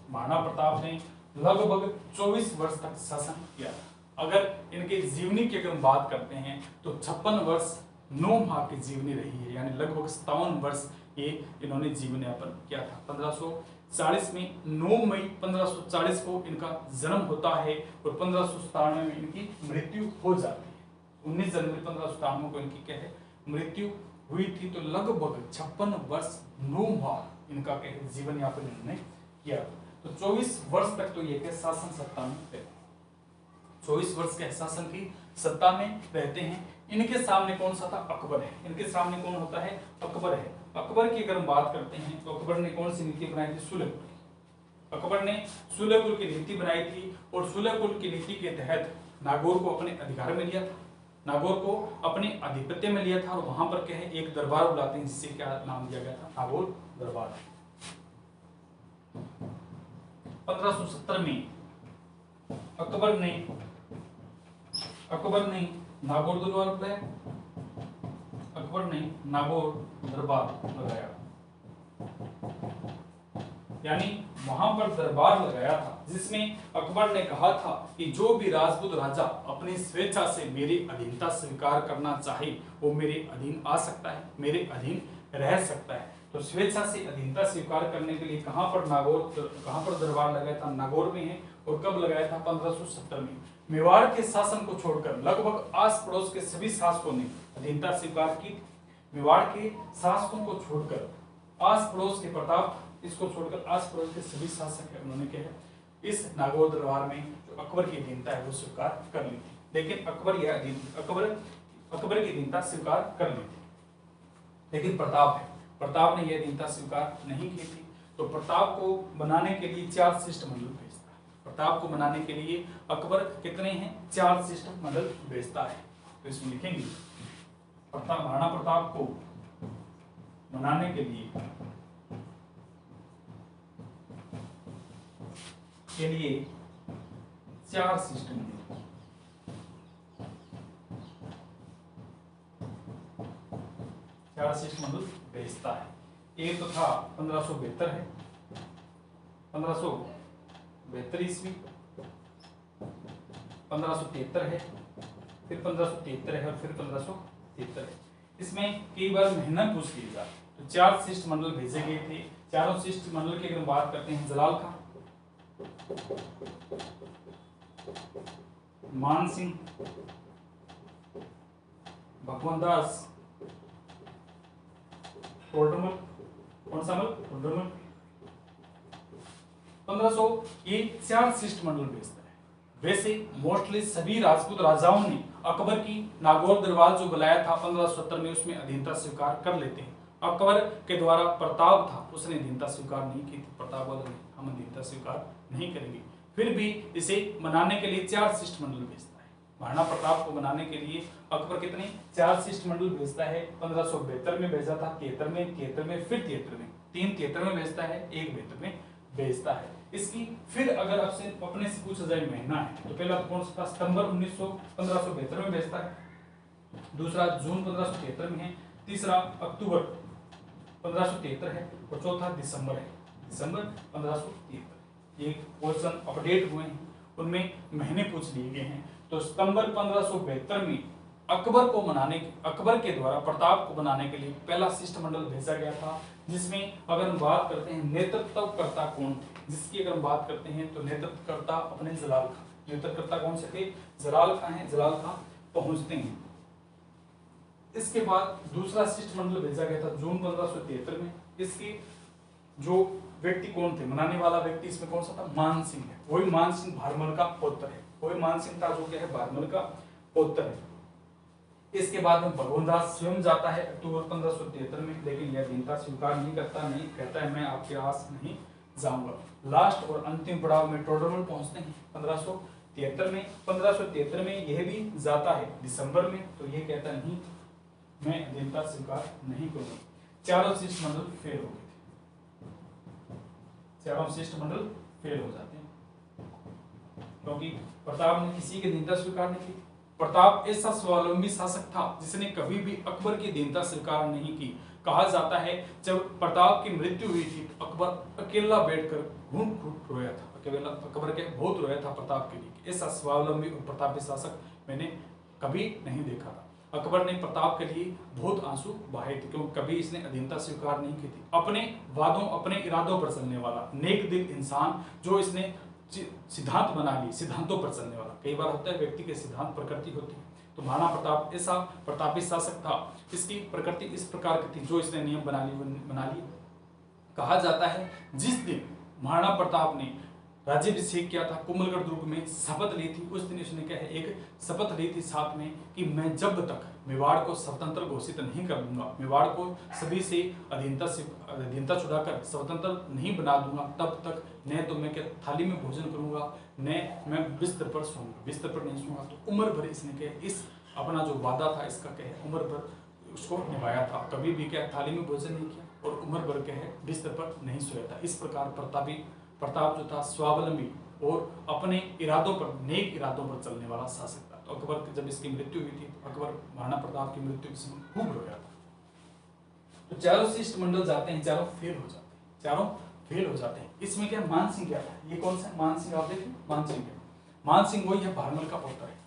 महाराणा प्रताप ने लगभग 24 वर्ष तक शासन किया था। अगर इनके जीवनी की अगर हम बात करते हैं तो 56 वर्ष 9 माह की जीवनी रही है, यानी लगभग 57 वर्ष ये इन्होंने जीवन यापन किया था। 1540 में 9 मई 1540 को इनका जन्म होता है और 1597 में इनकी मृत्यु हो जाती है। 19 जनवरी 1597 को इनकी क्या है मृत्यु हुई थी। तो लगभग 56 वर्ष 9 माह इनका क्या है जीवन यापन इन्होंने किया। तो 24 वर्ष तक तो ये क्या शासन सत्ता में रहते हैं, 24 वर्ष के शासन की सत्ता में रहते हैं। इनके सामने कौन सा था? अकबर है। इनके सामने कौन होता है? अकबर है। अकबर की अगर हम बात करते हैं तो अकबर ने कौन सी नीति बनाई थी? सुलह कुल। अकबर ने सुलह कुल की नीति बनाई थी और सुलह कुल की नीति के तहत नागौर को अपने अधिकार में लिया था, नागौर को अपने आधिपत्य में लिया था। और वहां पर क्या है एक दरबार बुलाते हैं जिससे क्या नाम दिया गया था? नागौर दरबार। 1570 में अकबर ने नागौर दरबार बुलाया, अकबर ने नागौर दरबार लगाया, यानी वहां पर दरबार लगाया था जिसमें अकबर ने कहा था कि जो भी राजपूत राजा अपनी स्वेच्छा से मेरी अधीनता स्वीकार करना चाहे वो मेरे अधीन आ सकता है, मेरे अधीन रह सकता है। तो स्वेच्छा से अधीनता स्वीकार करने के लिए कहां पर दरबार लगाया था? नागौर में है। और कब लगाया था? 1570 में। मेवाड़ के शासन को छोड़कर लगभग आस पड़ोस के सभी शासकों ने अधीनता स्वीकार की। मेवाड़ के शासकों को छोड़कर आस पड़ोस के इसको छोड़कर आस पड़ोस के सभी शासक है उन्होंने क्या है इस नागौर दरबार में जो अकबर की अधीनता है वो स्वीकार कर ली थी। लेकिन अकबर की अधीनता स्वीकार कर ली थी, लेकिन प्रताप ने यह अधीनता स्वीकार नहीं की थी। तो प्रताप को बनाने के लिए 4 शिष्टमंडल भेजता है। प्रताप को बनाने के लिए अकबर कितने हैं? 4 शिष्टमंडल भेजता है। तो इसमें लिखेंगे महाराणा प्रताप को बनाने के लिए 4 शिष्टमंडल भेजता है। एक तो था 1572 है, 1572 ईस्वी, 1573 है, फिर 1573 है और फिर 1573 है। इसमें कई बार महीना पूछ लिया जाता। तो 4 शिष्टमंडल भेजे गए थे। चारों शिष्टमंडल की अगर बात करते हैं जलाल खां, मान सिंह, भगवंत दास, टोडरमल, कौन सा मल? टोडरमल। 1500 ये 4 शिष्टमंडल भेजता है। वैसे मोस्टली सभी राजपूत राजाओं ने अकबर की नागौर दरबार जो बुलाया था 1570 में उसमें अधीनता स्वीकार कर लेते हैं। अकबर के द्वारा प्रताप था उसने अधीनता स्वीकार नहीं की थी। प्रताप वाले हम अधीनता स्वीकार नहीं करेंगे। फिर भी इसे मनाने के लिए 4 शिष्टमंडल भेजता है। महाराणा प्रताप को मनाने के लिए अकबर कितने 4 शिष्टमंडल भेजता है। 1572 में भेजा था, 73 में, फिर 73 में, 3 73 में भेजता है, 1 72 में भेजता है। इसकी फिर अगर आपसे अपने से पूछा जाए महीना है तो पहला कौन सा था? सितंबर 1572 में भेजता है, दूसरा जून 1573 में है, तीसरा अक्टूबर 1573 है और चौथा दिसंबर है, दिसंबर 1573। ये क्वेश्चन अपडेट हुए हैं उनमें महीने पूछ लिए गए हैं। तो सितंबर 1572 में अकबर के द्वारा प्रताप को बनाने के लिए पहला शिष्टमंडल भेजा गया था, जिसमें अगर हम बात करते हैं नेतृत्वकर्ता कौन थे, जिसकी अगर हम बात करते हैं तो नेतृत्वकर्ता अपने जलाल खां। नेतृत्वकर्ता कौन से थे? जलाल खां हैं। जलाल खां पहुंचते हैं। इसके बाद दूसरा शिष्टमंडल भेजा गया था जून 1573 में। इसके जो व्यक्ति कौन थे, मनाने वाला व्यक्ति इसमें कौन सा था? मान सिंह है। वही मान सिंह भारमल का पुत्र है। वही मान सिंह था जो क्या है भारमल का उत्तर है। इसके बाद में भगवानदास स्वयं जाता है अक्टूबर 1573 में, लेकिन यह अधीनता स्वीकार नहीं करता, नहीं कहता है मैं आपके पास नहीं जाऊंगा। लास्ट और अंतिम पड़ाव में टोडरमल पहुंचते हैं 1573 में। 1573 में यह भी जाता है दिसंबर में, तो यह कहता नहीं मैं अधीनता स्वीकार नहीं करूंगा। चारों शिष्टमंडल फेल हो गए थे, चारों शिष्टमंडल फेल हो जाते हैं, क्योंकि प्रताप ने किसी की अधीनता स्वीकार नहीं की। प्रताप ऐसा स्वावलंबी शासक था जिसने कभी भी अकबर की अधीनता स्वीकार नहीं की। कहा जाता है जब प्रताप की मृत्यु हुई थी तो अकबर अकेला बैठकर घूट घूट रोया था, अकेला अकबर के बहुत रोया था प्रताप के लिए। ऐसा स्वावलंबी और प्रतापी शासक मैंने कभी नहीं देखा था। अकबर ने प्रताप के लिए बहुत आंसू बहाए थे, क्योंकि कभी इसने अधीनता स्वीकार नहीं की थी। अपने वादों अपने इरादों पर चलने वाला नेक दिल इंसान, जो इसने सिद्धांत बना ली, सिद्धांतों पर चलने वाला। कई बार होता है व्यक्ति के सिद्धांत प्रकृति होती है, तो महाराणा प्रताप ऐसा प्रतापी शासक था, इसकी प्रकृति इस प्रकार की थी, जो इसने नियम बना ली। कहा जाता है जिस दिन महाराणा प्रताप ने राज्याभिषेक किया था, कुंभलगढ़ दुर्ग में शपथ ली थी, उस दिन उसने क्या है एक शपथ ली थी साथ में कि मैं जब तक मेवाड़ को स्वतंत्र घोषित नहीं कर दूंगा, मेवाड़ को सभी से अधीनता छुड़ाकर स्वतंत्र नहीं बना दूंगा, तब तक न तो मैं क्या थाली में भोजन करूंगा, न मैं बिस्तर पर सोऊंगा, बिस्तर पर नहीं सोऊंगा। तो उम्र भर इसने क्या इस अपना जो वादा था इसका क्या है उम्र भर उसको निभाया था। कभी भी क्या थाली में भोजन नहीं किया और उम्र भर क्या है बिस्तर पर नहीं सोया था। इस प्रकार प्रताप जो था स्वावलंबी और अपने इरादों पर नेक इरादों पर चलने वाला शासक था। तो अकबर जब इसकी मृत्यु हुई थी तो अकबर महाराणा प्रताप की मृत्यु के समय खूब रोया था। तो चारों शिष्टमंडल जाते हैं, चारों फेल हो जाते हैं, चारों फेल हो जाते हैं। इसमें क्या मानसिंह क्या था, ये कौन सा मानसिंह आप देखिए, मानसिंह वही है भारमल का पौत्र है।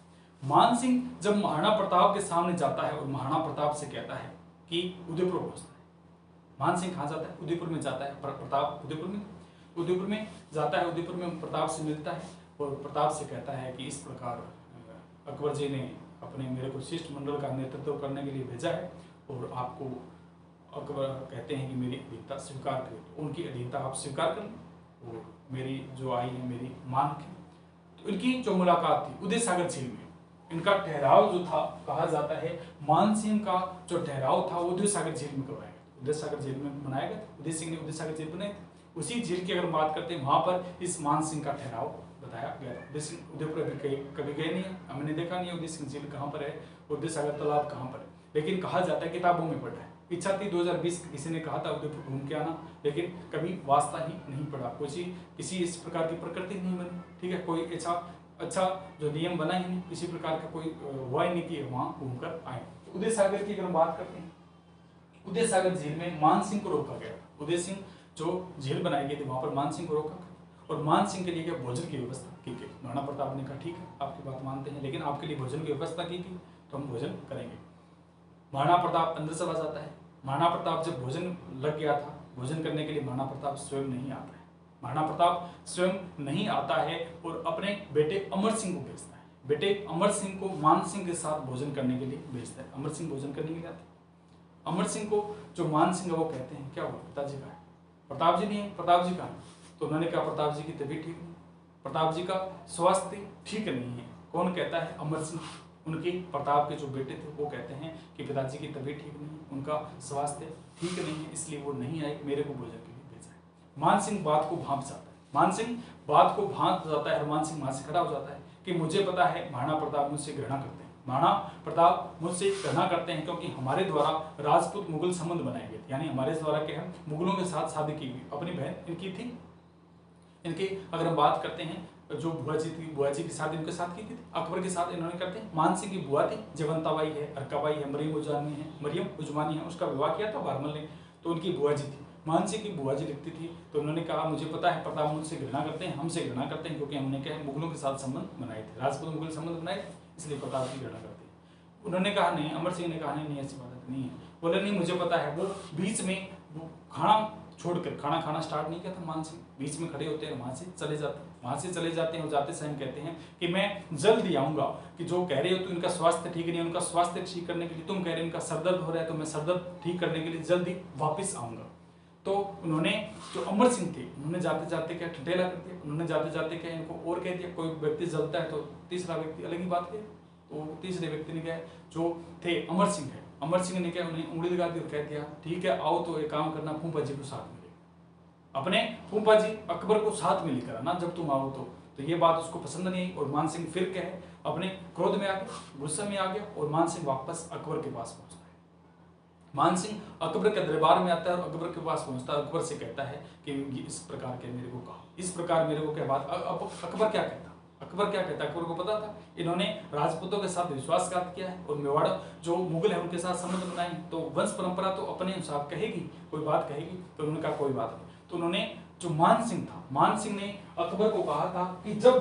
मानसिंह जब महाराणा प्रताप के सामने जाता है और महाराणा प्रताप से कहता है कि उदयपुर पहुंचता है। मानसिंह कहाँ जाता है, उदयपुर में जाता है। प्रताप उदयपुर में जाता है, उदयपुर में प्रताप से मिलता है और प्रताप से कहता है कि इस प्रकार अकबर जी ने अपने मेरे को शिष्टमंडल का नेतृत्व करने के लिए भेजा है और आपको अकबर कहते हैं कि मेरी अधीनता स्वीकार करें। तो उनकी अधीनता आप स्वीकार कर लें और मेरी जो आई है मेरी मान के। तो इनकी जो मुलाकात थी उदय सागर झील में, इनका ठहराव जो था, कहा जाता है मानसिंह का जो ठहराव था वो उदय सागर झील में करवाया गया, उदय सागर झील में बनाया गया। उदय सिंह ने उदय सागर झील बनाई थी, उसी झील की अगर बात करते हैं वहां पर इस मानसिंह का ठहराव बताया गया। उदय सिंह उदयपुर कभी गए नहीं है, हमने देखा नहीं है उदय सिंह झील कहाँ पर है, उदय सागर तालाब कहाँ पर है, लेकिन कहा जाता है किताबों में पढ़ा है। इच्छा थी 2020 किसी ने कहा था उदयपुर घूम के आना, लेकिन कभी वास्ता ही नहीं पड़ा, किसी इस प्रकार की प्रकृति नहीं बनी। ठीक है, कोई अच्छा जो नियम बना ही नहीं, किसी प्रकार का कोई हुआ ही नहीं कि वहां घूमकर आए। तो उदय सागर की अगर बात करते हैं, उदय सागर झील में मानसिंह को रोका गया। उदय सिंह जो झील बनाई गई थी वहां पर मानसिंह को रोका और मानसिंह के लिए क्या भोजन की व्यवस्था की गई। महाराणा प्रताप ने कहा ठीक है आपकी बात मानते हैं, लेकिन आपके लिए भोजन की व्यवस्था की गई तो हम भोजन करेंगे। महाराणा प्रताप अंदर चला जाता है। महाराणा प्रताप जब भोजन लग गया था, भोजन करने के लिए महाराणा प्रताप स्वयं नहीं आता है। महाराणा प्रताप स्वयं नहीं आता है और अपने बेटे अमर सिंह को भेजता है। बेटे अमर सिंह को मान सिंह के साथ भोजन करने के लिए भेजता है। अमर सिंह भोजन करने के लिए आते हैं। अमर सिंह को जो मान सिंह है वो कहते हैं क्या हुआ, पिताजी का है, प्रताप जी नहीं है, प्रताप जी का है। तो उन्होंने कहा प्रताप जी की तबीयत ठीक नहीं, प्रताप जी का स्वास्थ्य ठीक नहीं है। कौन कहता है, अमर सिंह। उनके प्रताप के जो बेटे थे वो कहते हैं कि पिताजी की तबीयत ठीक नहीं है, उनका स्वास्थ्य ठीक नहीं है, इसलिए वो नहीं आए, मेरे को भोजन के लिए भेजा है। मान सिंह बात को भांप जाता है, मान सिंह बात को भांप जाता है और मान सिंह वहां से खड़ा हो जाता है कि मुझे पता है महाराणा प्रताप मुझसे घृणा करते हैं, महाराणा प्रताप मुझसे घृणा करते हैं क्योंकि हमारे द्वारा राजपूत मुगल संबंध बनाए गए, यानी हमारे द्वारा क्या है मुगलों के साथ शादी की गई। अपनी बहन इनकी थी, इनकी अगर हम बात करते हैं जो बुआ जी थी, बुआ जी की शादी इनके साथ की थी, अकबर के साथ इन्होंने करते हैं। मान सिंह की बुआ थी, जयवंताबाई है, अरकाबाई है, मरियम उजमानी है, उसका विवाह किया था भारमल ने, तो उनकी बुआ जी थी। मान सिंह की बुआ जी लिखती थी, तो उन्होंने कहा मुझे पता है प्रताप मुझसे घृणा करते हैं, हमसे घृणा करते हैं क्योंकि हमने क्या है मुगलों के साथ संबंध बनाए थे, राजपूत मुगल संबंध बनाए थे, इसलिए प्रताप की घृणा करते हैं। उन्होंने कहा नहीं, अमर सिंह ने कहा नहीं ऐसी बात नहीं है। बोले नहीं मुझे पता है, वो बीच में वो खाना छोड़कर खाना खाना स्टार्ट नहीं किया था। मान सिंह बीच में खड़े होते हैं, वहां से चले जाते हैं और जाते समय कहते हैं कि मैं जल्द ही आऊंगा, कि जो कह रहे हो तो इनका स्वास्थ्य ठीक नहीं है, उनका स्वास्थ्य ठीक करने के लिए, तुम कह रहे हो इनका सरदर्द हो रहा है तो मैं सरदर्द ठीक करने के लिए जल्द ही वापस आऊंगा। तो उन्होंने जो अमर सिंह थे उन्होंने जाते जाते क्या ठठेला कर दिया, उन्होंने जाते जाते क्या इनको और कह दिया, कोई व्यक्ति जलता है तो तीसरा व्यक्ति अलग ही बात है, तो तीसरे व्यक्ति ने क्या जो थे अमर सिंह है, अमर सिंह ने क्या उन्हें उंगली लगा दी और कह दिया ठीक है आओ तो एक काम करना, फूफा जी को साथ में ले, अपने फूफा जी अकबर को साथ में लेकर आना जब तुम आओ तो ये बात उसको पसंद नहीं आई और मान सिंह फिर क्या है अपने क्रोध में आ गया, गुस्से में आ गया और मान सिंह वापस अकबर के पास पहुंचता है। मान सिंह अकबर के दरबार में आता है और अकबर के पास पहुंचता है, अकबर से कहता है कि इस प्रकार के मेरे को कहा, इस प्रकार मेरे को क्या बात। अकबर क्या कहता, अकबर क्या कहता, अकबर को पता था इन्होंने राजपूतों के साथ विश्वासघात किया है और मेवाड़ जो मुगल है उनके साथ संबंध बनाए, तो वंश परंपरा तो अपने अनुसार कहेगी, कोई बात कहेगी, तो उन्होंने कहा कोई बात नहीं। तो उन्होंने जो मान सिंह था, मान सिंह ने अकबर को कहा था कि जब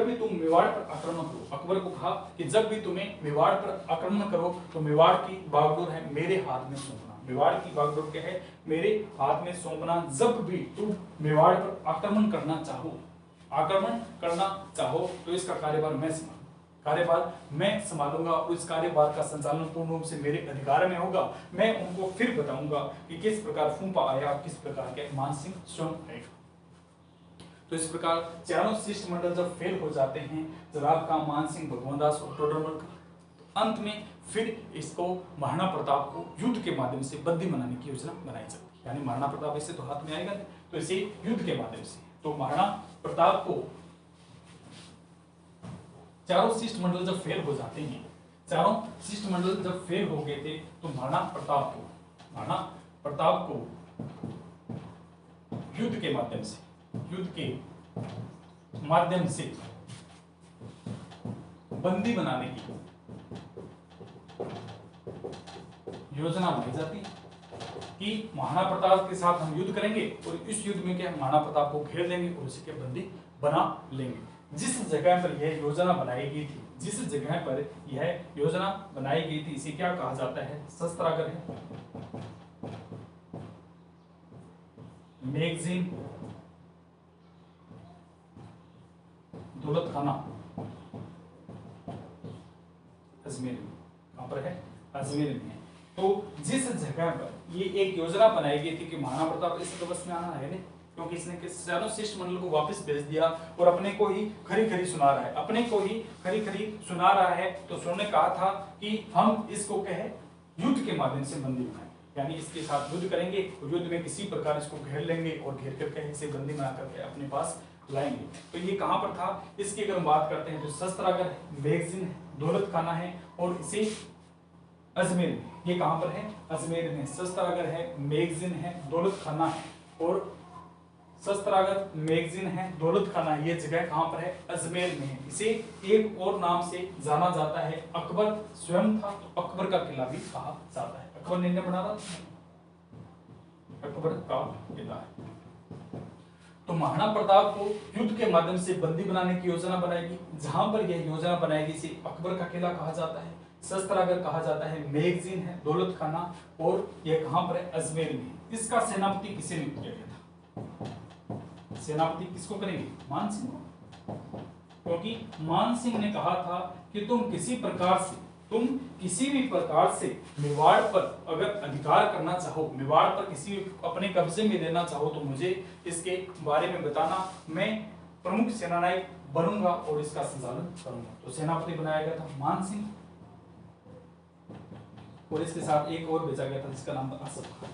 भी तुम मेवाड़ पर आक्रमण करो, अकबर को कहा कि जब भी तुम्हें मेवाड़ पर आक्रमण करो तो मेवाड़ की बागडोर है मेरे हाथ में सौंपना, मेवाड़ की बागडोर क्या है मेरे हाथ में सौंपना। जब भी तुम मेवाड़ पर आक्रमण करना चाहो तो इसका कार्यभार मैं संभालूंगा और इस कार्यभार का संचालन पूर्ण रूप से मेरे अधिकार में होगा। मैं उनको फिर बताऊंगा कि किस प्रकार फूफा आया, किस प्रकार के मान सिंह स्वयं आएगा। तो इस प्रकार चारों शिष्टमंडल जब फेल हो जाते हैं, जराब का, मान सिंह, भगवान दास और टोडरमल का, तो अंत में फिर इसको महाराणा प्रताप को युद्ध के माध्यम से बंदी बनाने की योजना बनाई जाती है। यानी महाराणा प्रताप ऐसे तो हाथ में आएगा नहीं, तो इसे युद्ध के माध्यम से, तो महाराणा प्रताप को चारों शिष्टमंडल जब फेल हो जाते हैं, चारों शिष्टमंडल जब फेल हो गए थे, तो महाराणा प्रताप को युद्ध के माध्यम से बंदी बनाने की योजना बनाई जाती है कि महाराणा प्रताप के साथ हम युद्ध करेंगे और इस युद्ध में क्या महाराणा प्रताप को घेर लेंगे और उसे क्या बंदी बना लेंगे। जिस जगह पर यह योजना बनाई गई थी, इसे क्या कहा जाता है, शस्त्रागार है, मैगजीन, दौलत खाना, अजमेर में, कहां पर है, अजमेर में है। तो जिस जगह पर ये एक योजना बनाई गई थी कि महाराणा प्रताप इस दिवस में आना है नहीं, क्योंकि इसने चारों शिष्टमंडल को वापस भेज दिया और अपने को ही खरी सुना रहा है, तो उन्होंने कहा था कि हम इसको कहे युद्ध के माध्यम से बंदी बनाएंगे, यानी इसके साथ युद्ध करेंगे और युद्ध में किसी प्रकार इसको घेर लेंगे और घेर करके इसे बंदी बना करके अपने पास लाएंगे। तो ये कहां पर था, इसकी अगर हम बात करते हैं तो शस्त्रागार है, मैगजीन है, दौलत खाना है और इसे अजमेर में, ये कहां पर है, अजमेर में शस्त्रागार है, मैगजीन है, दौलत खाना है और शस्त्रागार, मैगजीन है, दौलत खाना, ये जगह कहां पर है, अजमेर में है। इसे एक और नाम से जाना जाता है, अकबर स्वयं था तो अकबर का किला भी कहा जाता है। अकबर ने बनाया अकबर का किला है। तो महाराणा प्रताप को युद्ध के माध्यम से बंदी बनाने की योजना बनाएगी, जहां पर यह योजना बनाएगी इसे अकबर का किला कहा जाता है, शस्त्रागार कहा जाता है, मैगजीन है, दौलत खाना और यह कहां पर है, अजमेर में। इसका सेनापति किसे नियुक्त किया गया था, सेनापति किसको करेंगे, मान सिंह, क्योंकि मान सिंह ने कहा था कि तुम किसी भी प्रकार से मेवाड़ पर अगर अधिकार करना चाहो, मेवाड़ पर किसी अपने कब्जे में लेना चाहो तो मुझे इसके बारे में बताना, मैं प्रमुख सेनानायक बनूंगा और इसका संचालन करूंगा। तो सेनापति बनाया गया था मान सिंह और इसके साथ एक और भेजा गया था जिसका नाम था आसफ खां।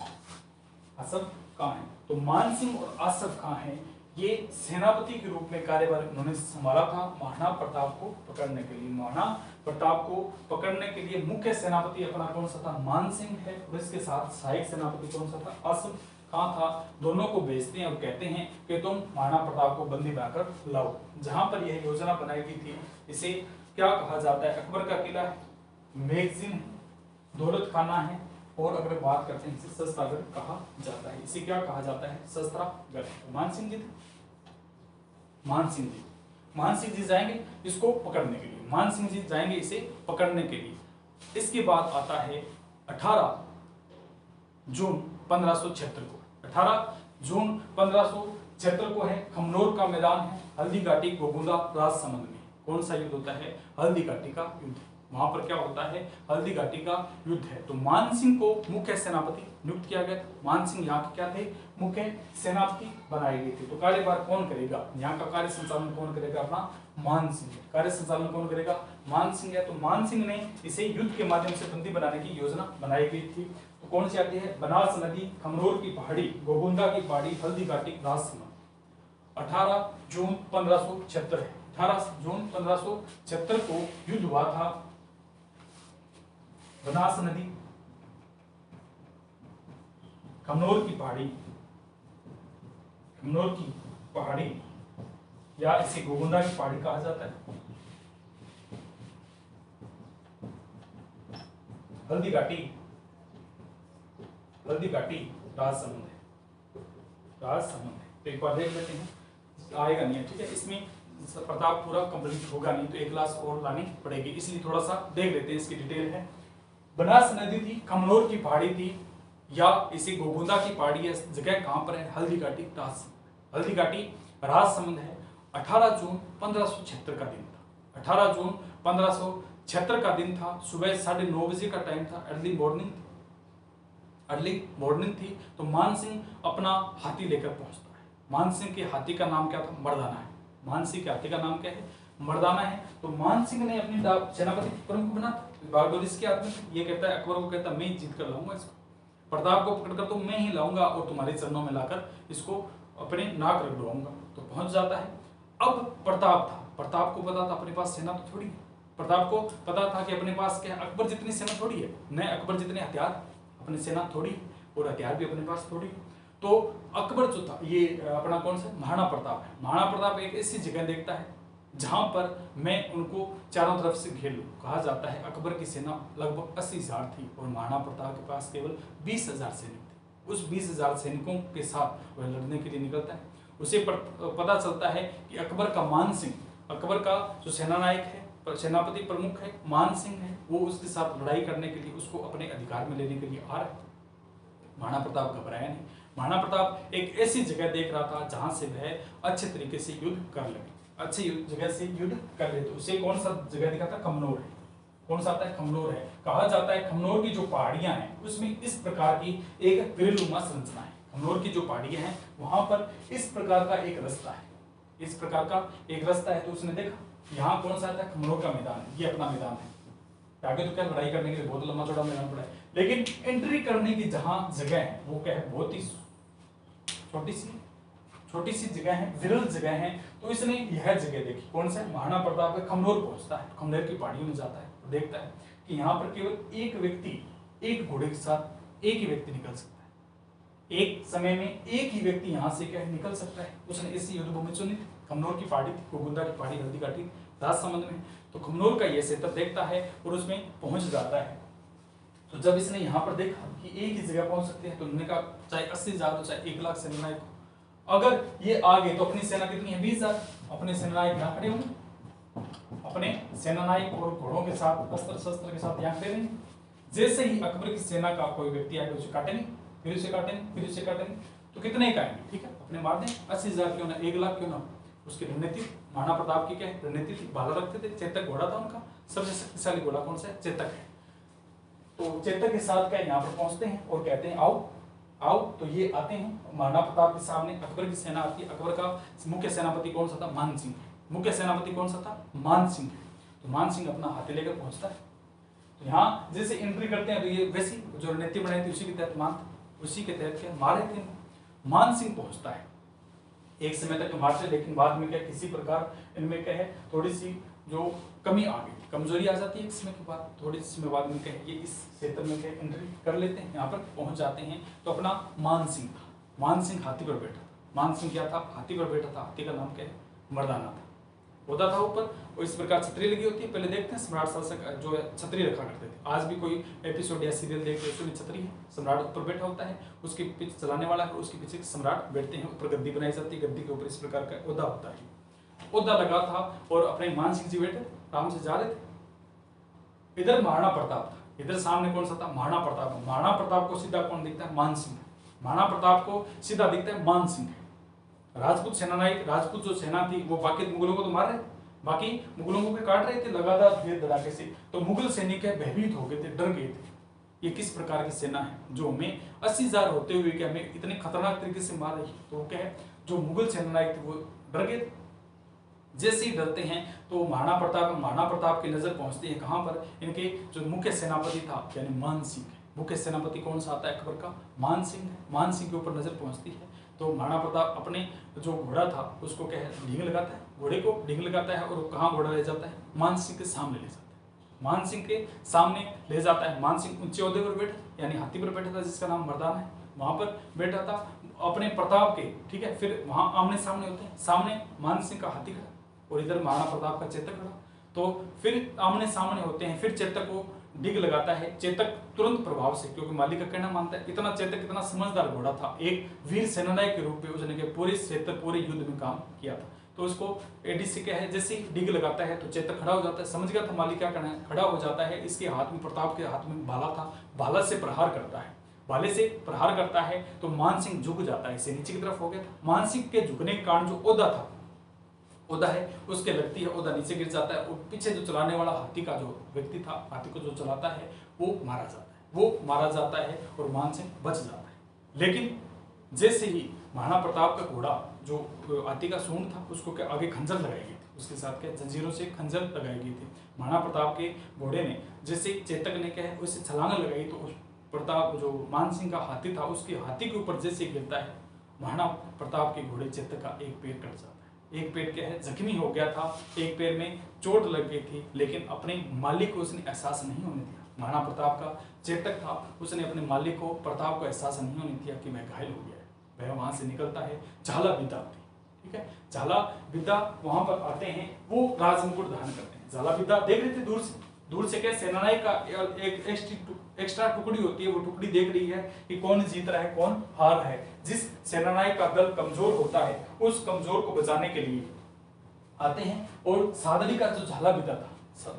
आसफ खां है, तो मान सिंह और आसफ खां है, ये सेनापति के रूप में कार्यभार उन्होंने संभाला था महाराणा प्रताप को पकड़ने के लिए। महाराणा प्रताप को पकड़ने के लिए मुख्य सेनापति अपना कौन सा था, मान सिंह है और इसके साथ सहायक सेनापति कौन सा था, आसफ खां था। दोनों को भेजते हैं और कहते हैं कि तुम महाराणा प्रताप को बंदी बनाकर लाओ। जहां पर यह योजना बनाई गई थी इसे क्या कहा जाता है, अकबर का किला है, मैगजीन है, दौलत खाना है और अगर बात करते हैं इसे शस्त्रागार कहा जाता है। इसे क्या कहा जाता है, शस्त्रागार। मान सिंह जी जाएंगे इसको पकड़ने के लिए, मान सिंह जी जाएंगे इसे पकड़ने के लिए। इसके बाद आता है 18 जून 1576 को, 18 जून 1576 को है, खमनोर का मैदान है, हल्दी घाटी गोगुंदा राजसमंद में। कौन सा युद्ध होता है, हल्दी घाटी का युद्ध। वहां पर क्या होता है, हल्दी घाटी का युद्ध है। तो मान सिंह को मुख्य सेनापति नियुक्त किया गया। मान सिंह यहाँ के क्या थे, मुख्य सेनापति बनाए गए थे। तो कार्यभार कौन करेगा, यहाँ का कार्य संचालन कौन करेगा, अपना मान सिंह। कार्य संचालन कौन करेगा, मान सिंह है। तो मान सिंह ने इसे युद्ध के माध्यम से बंदी बनाने की योजना बनाई गई थी। तो कौन सी आती है? बनास नदी, खमनोर की पहाड़ी, गोगुंदा की पहाड़ी, हल्दी घाटी, राजसमंद। 18 जून 1576 है। 18 जून 1576 को युद्ध हुआ था। बनास नदी, खमनोर की पहाड़ी, खमनोर की पहाड़ी या इसे गोगुंदा की पहाड़ी कहा जाता है, हल्दी घाटी, हल्दी घाटी, राजसमंद है, राजसमंद है। तो एक बार देख लेते हैं, आएगा नहीं है, ठीक है। इसमें प्रताप पूरा कंप्लीट होगा नहीं, तो एक क्लास और लानी पड़ेगी, इसलिए थोड़ा सा देख लेते हैं। इसकी डिटेल है, बनास नदी थी, खमनोर की पहाड़ी थी, या इसी गोगुंदा की पहाड़ी है। जगह कहां पर है? हल्दी घाटी, राजसमंद। हल्दी घाटी राजसमंद है। 18 जून 1576 का दिन था। 18 जून 1576 का दिन था। सुबह 9:30 बजे का टाइम था। अर्ली मॉर्निंग थी। तो मान सिंह अपना हाथी लेकर पहुंचता है। मान सिंह के हाथी का नाम क्या था? मर्दाना है। मान सिंह के हाथी का नाम क्या है? मर्दाना है। तो मान सिंह ने अपनी सेनापति प्रमुख बना, बहादुर इसके हाथ में। ये कहता है, अकबर को कहता है, मैं जीत कर लाऊंगा इसको, प्रताप को पकड़कर तो मैं ही लाऊंगा और तुम्हारे चरणों में लाकर इसको अपने नाक रख डुबाऊंगा। तो पहुंच जाता है। अब प्रताप था, प्रताप को पता था अपने पास सेना तो थोड़ी है। प्रताप को पता था कि अपने पास क्या, अकबर जितनी सेना थोड़ी है, न अकबर जितने हथियार, अपनी सेना थोड़ी है और हथियार भी अपने पास थोड़ी है। तो अकबर जो था, ये अपना कौन सा महाराणा प्रताप है। महाराणा प्रताप एक ऐसी जगह देखता है जहां पर मैं उनको चारों तरफ से घेर लूं। कहा जाता है अकबर की सेना लगभग 80,000 थी और महाराणा प्रताप के पास केवल 20,000 सैनिक थे। उस 20,000 सैनिकों के साथ वह लड़ने के लिए निकलता है। उसे पता चलता है कि अकबर का मान सिंह, अकबर का जो सेनानायक है, सेनापति प्रमुख है, मान सिंह है, वो उसके साथ लड़ाई करने के लिए, उसको अपने अधिकार में लेने के लिए आ रहा है। महाराणा प्रताप घबराया नहीं। महाराणा प्रताप एक ऐसी जगह देख रहा था जहां से वह अच्छे तरीके से युद्ध कर ले, अच्छी जगह से युद्ध कर ले। तो उसे कौन सा जगह दिखा था? खमनोर है। कौन सा आता है? खमनोर है। कहा जाता है खमनोर की जो पहाड़ियां हैं उसमें इस प्रकार की एक तिरलुमा संरचना है। खमनोर की जो पहाड़ियां हैं वहां पर इस प्रकार का एक रास्ता है, इस प्रकार का एक रास्ता है। तो उसने देखा यहाँ कौन सा आता है? खमनोर का मैदान है, ये अपना मैदान है। आगे तो क्या लड़ाई करने के लिए बहुत लंबा चौड़ा मैदान पड़ा है, लेकिन एंट्री करने की जहां जगह है वो क्या है? बहुत ही छोटी सी जगह है, विरल जगह है। तो इसने यह जगह देखी, कौन सा? महाराणा प्रताप खमनोर पहुंचता है, खमनोर की पहाड़ियों में जाता है, तो देखता है कि यहाँ पर केवल एक व्यक्ति, एक घोड़े के साथ एक ही व्यक्ति निकल सकता है। एक समय में एक ही व्यक्ति यहाँ से क्या निकल सकता है। उसने इसी युद्ध भूमि चुनी थी। खमनोर की पहाड़ी थी, गोगुंदा की पहाड़ी, हल्दी घाटी, राजसमंद में। तो खमनोर का यह सेटअप देखता है और उसमें पहुंच जाता है। तो जब इसने यहाँ पर देखा कि एक ही जगह पहुंच सकते हैं, तो उन्होंने कहा चाहे 80,000 हो चाहे 1 लाख सेनानायक हो, अगर ये आगे तो अपनी सेना कितनी है? 20,000। अपने सेनानायक यहाँ खड़े होंगे, अपने सेनानायक और घोड़ों के साथ, अस्त्र शस्त्र के साथ यहाँ खड़े रहेंगे। जैसे ही अकबर की सेना का कोई व्यक्ति आएगा उसे काटेंगे, फिर उसे काटेंगे, फिर उसे काटेंगे। तो कितने का आएंगे? ठीक है, अपने मार दें, 80,000 क्यों ना, 1 लाख क्यों ना। उसकी रणनीति, महाराणा प्रताप की क्या रणनीति थी? भाला रखते थे, चेतक घोड़ा था उनका, सबसे शक्तिशाली घोड़ा कौन सा है? चेतक है। तो चेतक के साथ क्या यहाँ पर पहुंचते हैं और कहते हैं आओ आओ। तो ये आते हैं महाराणा प्रताप के सामने। अकबर की सेना आती है। अकबर का मुख्य सेनापति कौन सा था? मान सिंह। मुख्य सेनापति कौन सा था? मान सिंह। तो मान सिंह अपना हाथी लेकर पहुंचता है। तो यहाँ जैसे एंट्री करते हैं तो ये वैसी जो रणनीति बनाई थी उसी के तहत क्या मारे थे। मान सिंह पहुंचता है। एक समय तक मारते, लेकिन बाद में क्या किसी प्रकार इनमें क्या है, थोड़ी सी जो कमी आ गई, कमजोरी आ जाती है एक समय के बाद। थोड़ी समय बाद में क्या ये इस क्षेत्र में क्या एंट्री कर लेते हैं, यहाँ पर पहुंच जाते हैं। तो अपना मान सिंह था, मान सिंह हाथी पर बैठा था। मान सिंह क्या था? हाथी पर बैठा था। हाथी का नाम क्या है? मर्दाना था। होता था ऊपर, और इस प्रकार छतरी लगी होती है। पहले देखते हैं सम्राट शासक जो है छतरी रखा करते थे। आज भी कोई एपिसोड या सीरियल देखते हैं उसमें छतरी है, सम्राट ऊपर बैठा होता है, उसके पीछे चलाने वाला है, उसके पीछे सम्राट बैठते हैं। ऊपर गद्दी बनाई जाती है, गद्दी के ऊपर इस प्रकार का ओहदा होता है। ओहदा लगा था और अपने मान सिंह जी बैठे आराम से जा रहे थे। इधर महाराणा प्रताप था, इधर सामने कौन सा था? महाराणा प्रताप। महाराणा प्रताप को सीधा कौन दिखता है? मान सिंह। महाराणा प्रताप को सीधा दिखता है मान सिंह। राजपूत सेनानायक, राजपूत जो सेना थी वो बाकी मुगलों को तो मार रहे थे, बाकी मुगलों को भी काट रहे थे लगातार धीरे धड़ाके से। तो मुगल सैनिक भयभीत हो गए थे, डर गए थे। ये किस प्रकार की सेना है जो हमें 80,000 होते हुए क्या हमें इतने खतरनाक तरीके से मार रही है? तो क्या है, जो मुगल सेनानायक थे वो डर गए थे। जैसे ही डरते हैं तो महाराणा प्रताप की नजर पहुंचती है कहाँ पर, इनके जो मुख्य सेनापति था यानी मान सिंह। मुख्य सेनापति कौन सा आता है अकबर का, मान सिंह है। मान सिंह के ऊपर नजर पहुंचती है तो महाराणा प्रताप अपने जो घोड़ा था उसको क्या है ढींग लगाता है, घोड़े को ढींग लगाता है और कहाँ घोड़ा ले जाता है, मान सिंह के सामने ले जाता है। मान सिंह के सामने ले जाता है। मान सिंह ऊंचे ओहदे पर बैठा यानी हाथी पर बैठा था जिसका नाम मर्दान है, वहां पर बैठा था अपने प्रताप के, ठीक है। फिर वहां आमने सामने होते हैं, सामने मान सिंह का हाथी खड़ा और इधर महाराणा प्रताप का चेतक खड़ा, तो फिर आमने सामने होते हैं। फिर चेतक को डिग लगाता है, चेतक तुरंत प्रभाव से, क्योंकि मालिक का कहना मानता है, इतना चेतक इतना समझदार घोड़ा था, एक वीर सेनानायक के रूप में उसने के पूरे क्षेत्र पूरे युद्ध में काम किया था। तो उसको एडीसी क्या है जैसे ही डिग लगाता है तो चेतक खड़ा हो जाता है, समझ गया था मालिक क्या करना है, खड़ा हो जाता है। इसके हाथ में, प्रताप के हाथ में भाला था, भाला से प्रहार करता है, भाले से प्रहार करता है तो मान सिंह झुक जाता है, इसे नीचे की तरफ हो गया था। मान सिंह के झुकने के कारण जो ओदा था, ओदा है उसके लगती है, ओदा नीचे गिर जाता है और पीछे जो चलाने वाला हाथी का जो व्यक्ति था, हाथी को जो चलाता है वो मारा जाता है और मान सिंह बच जाता है। लेकिन जैसे ही महाराणा प्रताप का घोड़ा जो हाथी का सूंड था उसको क्या आगे खंजर लगाई गई थी, उसके साथ क्या जंजीरों से खंजर लगाई गई थी। महाराणा प्रताप के घोड़े ने जैसे चेतक ने क्या है उससे छलांग लगाई तो उस प्रताप जो मान सिंह का हाथी था उसके हाथी के ऊपर जैसे गिरता है, महाराणा प्रताप के घोड़े चेतक का एक पैर कट जाता है। एक पैर क्या है जख्मी हो गया था, एक पैर में चोट लग गई थी, लेकिन अपने मालिक को उसने एहसास नहीं होने दिया। महाराणा प्रताप का चेतक था, उसने अपने मालिक को प्रताप को एहसास नहीं होने दिया कि मैं घायल हो गया है। वह वहां से निकलता है, झाला विदा आती, ठीक है, झाला विदा वहां पर आते हैं, वो राजमुकुट धारण करते हैं। झाला विदा देख रहे थे दूर से क्या सेनानायक का एक एक्स्ट्रा टुकड़ी होती है, वो टुकड़ी देख रही है कि कौन जीत रहा है कौन हार रहा है। जिस सेनानायक का दल कमजोर होता है उस कमजोर को बचाने के लिए आते हैं। और सादरी का जो झाला विदा था,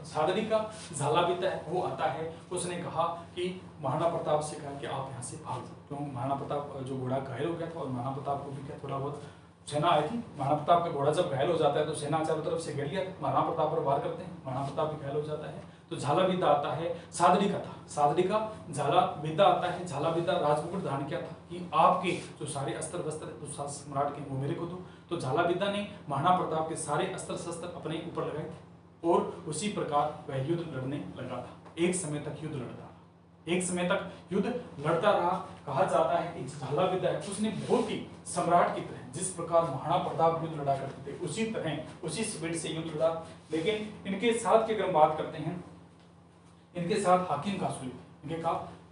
सादरी का झाला विदा है वो आता है, उसने कहा कि महाराणा प्रताप से कहा कि आप यहाँ से भाग जाओ, क्यों महाराणा प्रताप जो घोड़ा घायल हो गया था और महाराणा प्रताप को भी क्या थोड़ा बहुत सेना आई थी। महाराणा प्रताप का घोड़ा जब घायल हो जाता है तो सेना चारों तरफ से घेर लिया, महाराणा प्रताप पर वार करते हैं, महाराणा प्रताप भी घायल हो जाता है। तो झाला विदा आता है, सादरी का था, सादरी का झाला विदा आता है। झाला विदा राजमुकुट धारण किया था कि आपके जो सारे अस्त्र वस्त्र जो सम्राट के वो मेरे को दो। तो झाला विदा ने महाराणा प्रताप के सारे अस्त्र शस्त्र अपने ऊपर लगाए थे और उसी प्रकार वह युद्ध लड़ने लगा था। एक समय तक युद्ध लड़ता रहा, एक समय तक युद्ध लड़ता रहा। कहा जाता है कि झाला विदा है उसने बहुत ही सम्राट की तरह, जिस प्रकार महाराणा प्रताप युद्ध लड़ा करते थे उसी तरह उसी स्पीड से युद्ध लड़ा। लेकिन इनके साथ की अगर हम बात करते हैं, इनके साथ हाकिम खासुरी,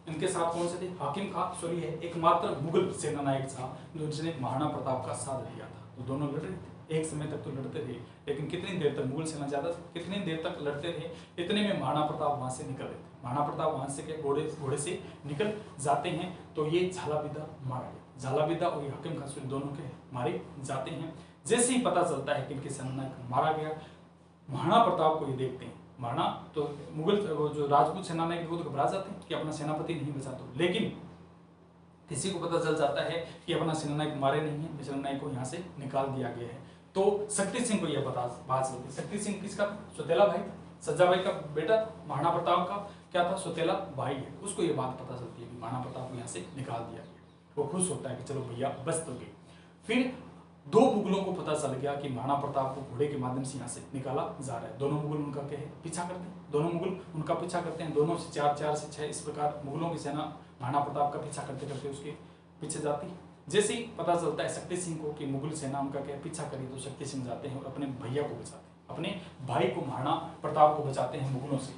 इनके साथ कौन से थे, हाकिम खासुरी है एकमात्र मुगल सेनानायक था जिसने महाराणा प्रताप का साथ लिया था। तो दोनों लड़ रहे थे, एक समय तक तो लड़ते थे, लेकिन कितनी देर तक मुगल सेना ज्यादा कितनी देर तक लड़ते थे, इतने में महाराणा प्रताप वहां से निकल रहे थे। महाराणा प्रताप वहां से क्या घोड़े से निकल जाते हैं तो ये झाला विदा मारा गया। झाला विदा और ये हाकिम खासुरी दोनों के मारे जाते हैं। जैसे ही पता चलता है कि इनके सेनानायक मारा गया, महाराणा प्रताप को ये देखते हैं, महाराणा तो मुगल जो राजपूत सेनानायक वो तो घबरा जाते हैं कि अपना सेनापति नहीं बचा। तो लेकिन किसी को पता चल जाता है कि अपना सेनानायक मारे नहीं है, सेनानायक को यहाँ से निकाल दिया गया है। तो शक्ति सिंह को यह बात चलती है। शक्ति सिंह किसका सौतेला भाई था, सज्जा भाई का बेटा, महाराणा प्रताप का क्या था सौतेला भाई है। उसको ये बात पता चलती है कि महाराणा प्रताप को यहाँ से निकाल दिया गया। वो खुश होता है कि चलो भैया बच तो गए। फिर दो मुगलों को पता चल गया कि महाराणा प्रताप को घोड़े के माध्यम से यहाँ से निकाला जा रहा है। दोनों मुगल उनका क्या है पीछा करते हैं, दोनों मुगल उनका पीछा करते हैं, दोनों से 4 से 6 इस प्रकार मुगलों की सेना महाराणा प्रताप का पीछा करते करते उसके पीछे जाती है। जैसे ही पता चलता है शक्ति सिंह को कि मुगल सेना उनका क्या पीछा करी, तो शक्ति सिंह जाते हैं और अपने भैया को बचाते हैं, अपने भाई को महाराणा प्रताप को बचाते हैं मुगलों से।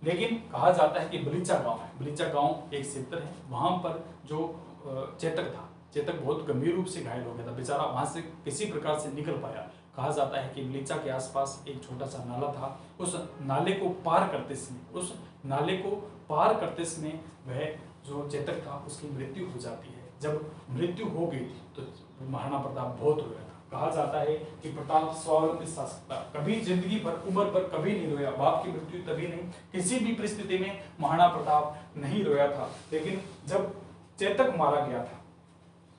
लेकिन कहा जाता है कि बलीचा गांव है, बलीचा गांव एक क्षेत्र है, वहां पर जो चेतक था, चेतक बहुत गंभीर रूप से घायल हो गया था, बेचारा वहां से किसी प्रकार से निकल पाया। कहा जाता है कि बलीचा के आसपास एक छोटा सा नाला था, उस नाले को पार करते समय वह जो चेतक था उसकी मृत्यु हो जाती है। जब मृत्यु हो गई थी तो महाराणा प्रताप बहुत रोया था। कहा जाता है कि प्रताप स्वावलंबी शासक था, कभी जिंदगी भर उम्र भर कभी नहीं रोया, बाप की मृत्यु तभी नहीं, किसी भी परिस्थिति में महाराणा प्रताप नहीं रोया था। लेकिन जब चेतक मारा गया था,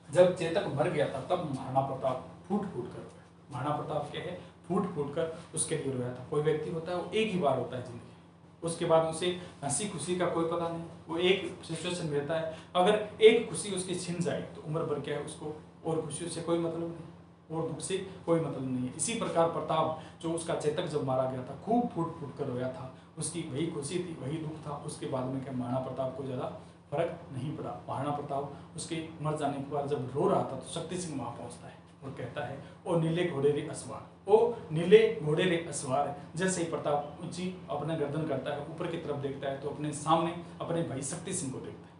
जब चेतक मर गया था, तब महाराणा प्रताप फूट कर रोया। महाराणा प्रताप क्या है फूट कर उसके लिए रोया था। कोई व्यक्ति होता है वो एक ही बार होता है जिंदगी, उसके बाद उसे हंसी खुशी का कोई पता नहीं, वो एक सिचुएशन रहता है, अगर एक खुशी उसकी छिन जाए तो उम्र भर क्या है उसको और खुशियों से कोई मतलब नहीं। और दुख से कोई मतलब नहीं है। इसी प्रकार प्रताप जो उसका चेतक जब मारा गया था खूब फूट फूट कर रोया था, उसकी वही खुशी थी, वही दुख था। उसके बाद में क्या महाराणा प्रताप को ज़्यादा फर्क नहीं पड़ा। महाराणा प्रताप उसके मर जाने के बाद जब रो रहा था तो शक्ति सिंह वहाँ पहुँचता है और कहता है, ओ नीले घोड़े रे असवार, ओ नीले घोड़े रे असवार। जैसे ही प्रताप ऊंची अपना गर्दन करता है, ऊपर की तरफ देखता है तो अपने सामने अपने भाई शक्ति सिंह को देखता है।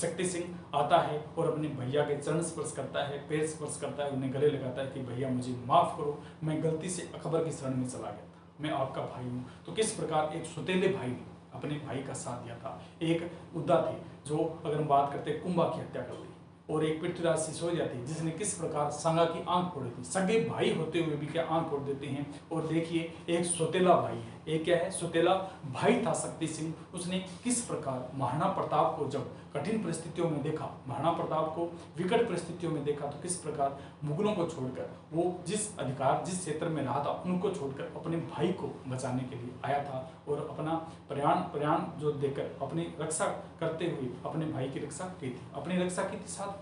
शक्ति सिंह आता है और अपने भैया के चरण स्पर्श करता है, पैर स्पर्श करता है, उन्हें गले लगाता है कि भैया मुझे माफ़ करो, मैं गलती से अकबर की शरण में चला गया था, मैं आपका भाई हूँ। तो किस प्रकार एक सौतेले भाई ने अपने भाई का साथ दिया था। एक उद्दा थे जो, अगर हम बात करते हैं, कुंभा की हत्या कर दी, और एक पृथ्वीराज सिसोदिया थी जिसने किस प्रकार संगा की आंख फोड़ी थी। सगे भाई होते हुए भी क्या आंख फोड़ देते हैं। और देखिए एक सौतेला भाई है, एक क्या है, सौतेला भाई था शक्ति सिंह। उसने किस प्रकार महाराणा प्रताप को जब कठिन परिस्थितियों में देखा, महाराणा प्रताप को विकट परिस्थितियों में देखा, तो किस प्रकार मुगलों को छोड़कर वो जिस अधिकार जिस क्षेत्र में रहा था उनको छोड़कर अपने भाई को बचाने के लिए आया था और अपना प्राण जो देकर अपनी रक्षा करते हुए अपने भाई की रक्षा की थी। अपनी रक्षा की थी साथ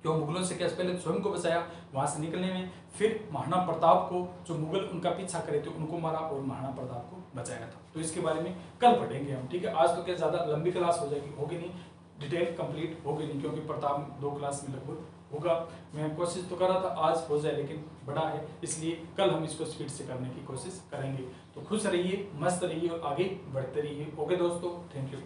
क्यों, मुगलों से क्या, पहले स्वयं को बचाया वहां से निकलने में, फिर महाराणा प्रताप को जो मुगल उनका पीछा करे थे उनको मारा और महाराणा प्रताप को बचाया था। तो इसके बारे में कल पढ़ेंगे हम, ठीक है। आज तो क्या ज़्यादा लंबी क्लास हो जाएगी, होगी नहीं, डिटेल कंप्लीट होगी नहीं, क्योंकि प्रताप 2 क्लास में लगभग होगा। मैं कोशिश तो कर रहा था आज हो जाए, लेकिन बड़ा है, इसलिए कल हम इसको स्पीड से करने की कोशिश करेंगे। तो खुश रहिए, मस्त रहिए और आगे बढ़ते रहिए। ओके दोस्तों, थैंक यू।